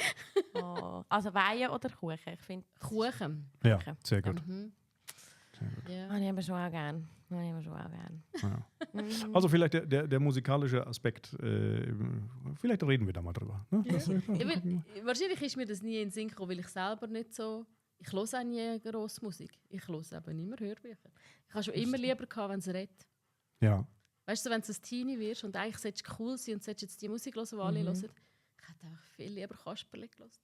Oh. Also Weihen oder Kuchen? Ich finde Kuchen. ja, Okay. sehr gut. Mhm. Sehr gut. Ja. habe ich aber schon auch gerne. Ja. Also vielleicht der musikalische Aspekt, vielleicht reden wir da mal drüber. Ne? Wahrscheinlich ist mir das nie in den Sinn gekommen, weil ich selber nicht so... Ich höre auch nie grosse Musik. Ich höre eben immer Hörbücher. Ich habe schon immer lieber gehabt, wenn es redet. Ja. Weißt du, wenn du ein Teenie wirst und eigentlich solltest du cool sein und solltest jetzt die Musik hören, die alle hören, ich hätte einfach viel lieber Kasperli gehört.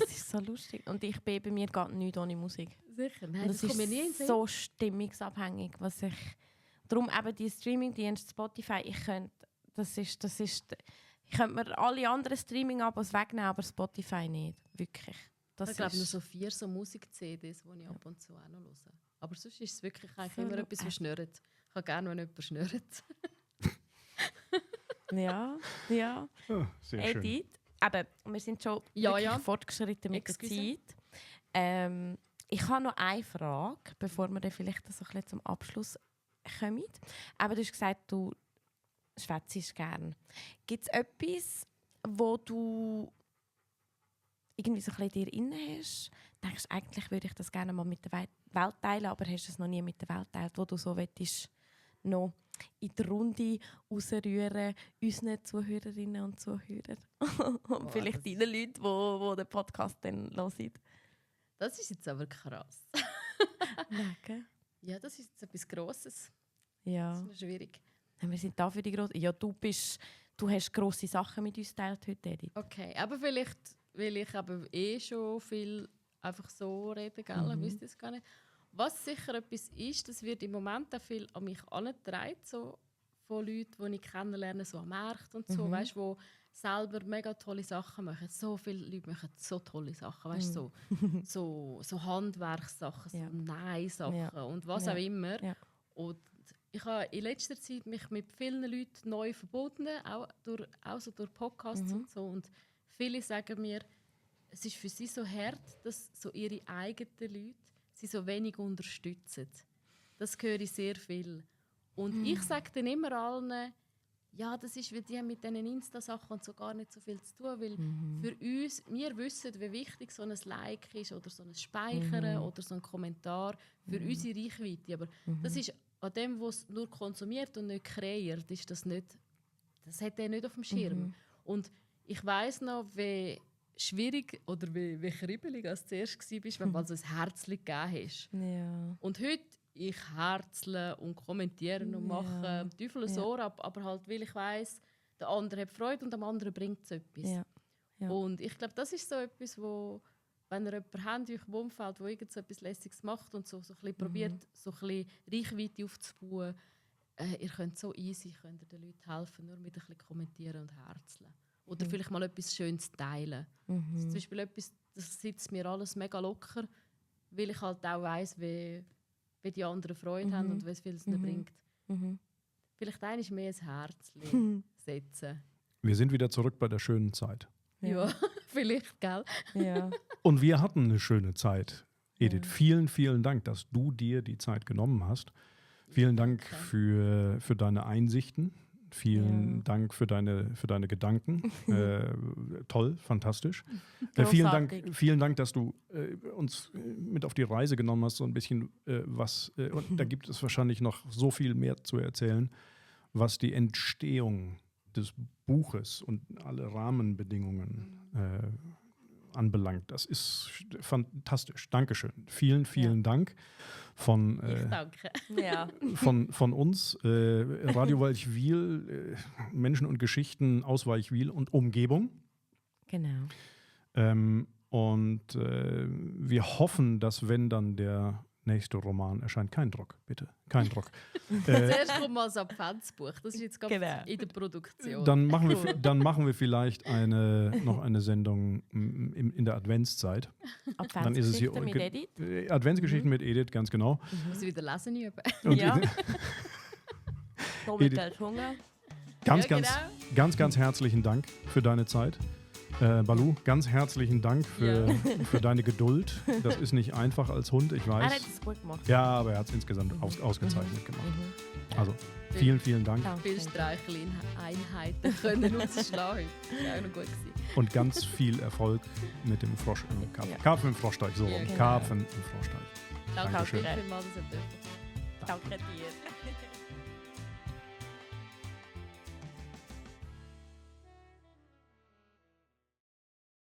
Das ist so lustig. Und ich bin bei mir gar nichts ohne Musik. Sicher, nein, Und das das kommt mir nie in den ist Sinn. so stimmungsabhängig, was ich... Darum eben die Streaming-Dienste Spotify, ich könnte mir alle anderen Streaming-Abos wegnehmen, aber Spotify nicht. Wirklich. Das Ich glaube nur ist so 4 so Musik-CDs, die ich ab und zu auch noch höre. Aber sonst ist es wirklich eigentlich So immer noch- etwas, was schnurrt. Ich habe gerne, wenn jemand schnurrt. ja. Sehr schön. Edith, aber wir sind schon Ja, wirklich ja. fortgeschritten mit Excuse. der Zeit. Ich habe noch eine Frage, bevor wir dann vielleicht so ein bisschen zum Abschluss kommen. Aber du hast gesagt, du schwätzt gerne. Gibt es etwas, wo du irgendwie so ein bisschen dir inne hast? Denkst du, eigentlich würde ich das gerne mal mit der Welt teilen, aber hast du es noch nie mit der Welt teilt, wo du so willst, noch in die Runde rausrühren, unseren Zuhörerinnen und Zuhörern und vielleicht das deinen Leuten, die den Podcast dann hören. Das ist jetzt aber krass. Wegen? Ja, das ist jetzt etwas Grosses. Ja. Das ist noch schwierig. Wir sind da für die grossen... Ja, du hast grosse Sachen mit uns geteilt heute, Edith. Okay, aber vielleicht, weil ich aber schon viel einfach so reden, gell? Wisst ihr es gar nicht. Was sicher etwas ist, das wird im Moment auch viel an mich herangetragen, so von Leuten, die ich kennenlerne, so am Markt und so, weißt, die selber mega tolle Sachen machen. So viele Leute machen so tolle Sachen, weißt, so Handwerkssachen, Ja. so Nähsachen Ja. und was Ja. auch immer. Ja. Und ich ich habe in letzter Zeit mich mit vielen Leuten neu verbunden, auch so durch Podcasts und so. Und viele sagen mir, es ist für sie so hart, dass so ihre eigenen Leute sie so wenig unterstützen. Das höre ich sehr viel. Und ich sage dann immer allen, ja, das ist, weil die haben mit diesen Insta-Sachen und so gar nicht so viel zu tun, weil für uns, wir wissen, wie wichtig so ein Like ist oder so ein Speichern oder so ein Kommentar für unsere Reichweite. Aber das ist an dem, was nur konsumiert und nicht kreiert, ist das nicht, das hat er nicht auf dem Schirm. Und ich weiss noch, wie schwierig oder wie kribbelig als zuerst warst, wenn du mal so ein Herzchen gegeben hast. Ja. Und heute, ich herzle und kommentiere und mache Teufel so ab, aber halt, weil ich weiss, der andere hat Freude und dem anderen bringt es etwas. Ja. Ja. Und ich glaube, das ist so etwas, wo, wenn ihr jemanden habt in eurem Umfeld, der irgend so etwas Lässiges macht und so ein bisschen probiert, so ein bisschen Reichweite aufzubauen, ihr könnt so easy könnt ihr den Leuten helfen, nur mit ein bisschen kommentieren und herzeln. Oder vielleicht mal etwas Schönes teilen. Das ist zum Beispiel etwas, das sitzt mir alles mega locker, weil ich halt auch weiss, wie die anderen Freude haben und wie viel es ihnen bringt. Vielleicht einmal mehr ein Herzchen setzen. Wir sind wieder zurück bei der schönen Zeit. Ja, vielleicht, gell? Ja. Und wir hatten eine schöne Zeit. Edith, vielen, vielen Dank, dass du dir die Zeit genommen hast. Vielen Dank für deine Einsichten. Vielen Dank für deine Gedanken. Toll, fantastisch. Vielen Dank, dass du uns mit auf die Reise genommen hast, so ein bisschen und da gibt es wahrscheinlich noch so viel mehr zu erzählen, was die Entstehung des Buches und alle Rahmenbedingungen anbelangt. Das ist fantastisch. Dankeschön. Vielen, vielen Dank von, Danke. von uns, Radio Walchwil, Menschen und Geschichten aus Walchwil und Umgebung. Genau. Und wir hoffen, dass wenn dann der nächste Roman erscheint, kein Druck, bitte, kein Druck. Zuerst kommt mal das Adventsbuch, das ist jetzt gerade in der Produktion. Dann machen wir vielleicht noch eine Sendung in der Adventszeit. Dann ist es hier mit Edith. Adventsgeschichten mit Edith, ganz genau. Ich muss wieder lesen üben. So mit der Hunger. Ganz herzlichen Dank für deine Zeit. Balu, ganz herzlichen Dank für deine Geduld. Das ist nicht einfach als Hund, ich weiß. Er hat es gut gemacht. Ja, aber er hat es insgesamt ausgezeichnet gemacht. Also, vielen, vielen Dank. Viele Streicheleinheiten können uns schlagen. Das war auch noch gut gewesen. Und ganz viel Erfolg mit dem Frosch im Karpfen. Karpfen im Froschteich, so rum. Genau. Karpfen im Froschteich. Danke Dankeschön. vielmals, dass ihr dürft. Danke dir.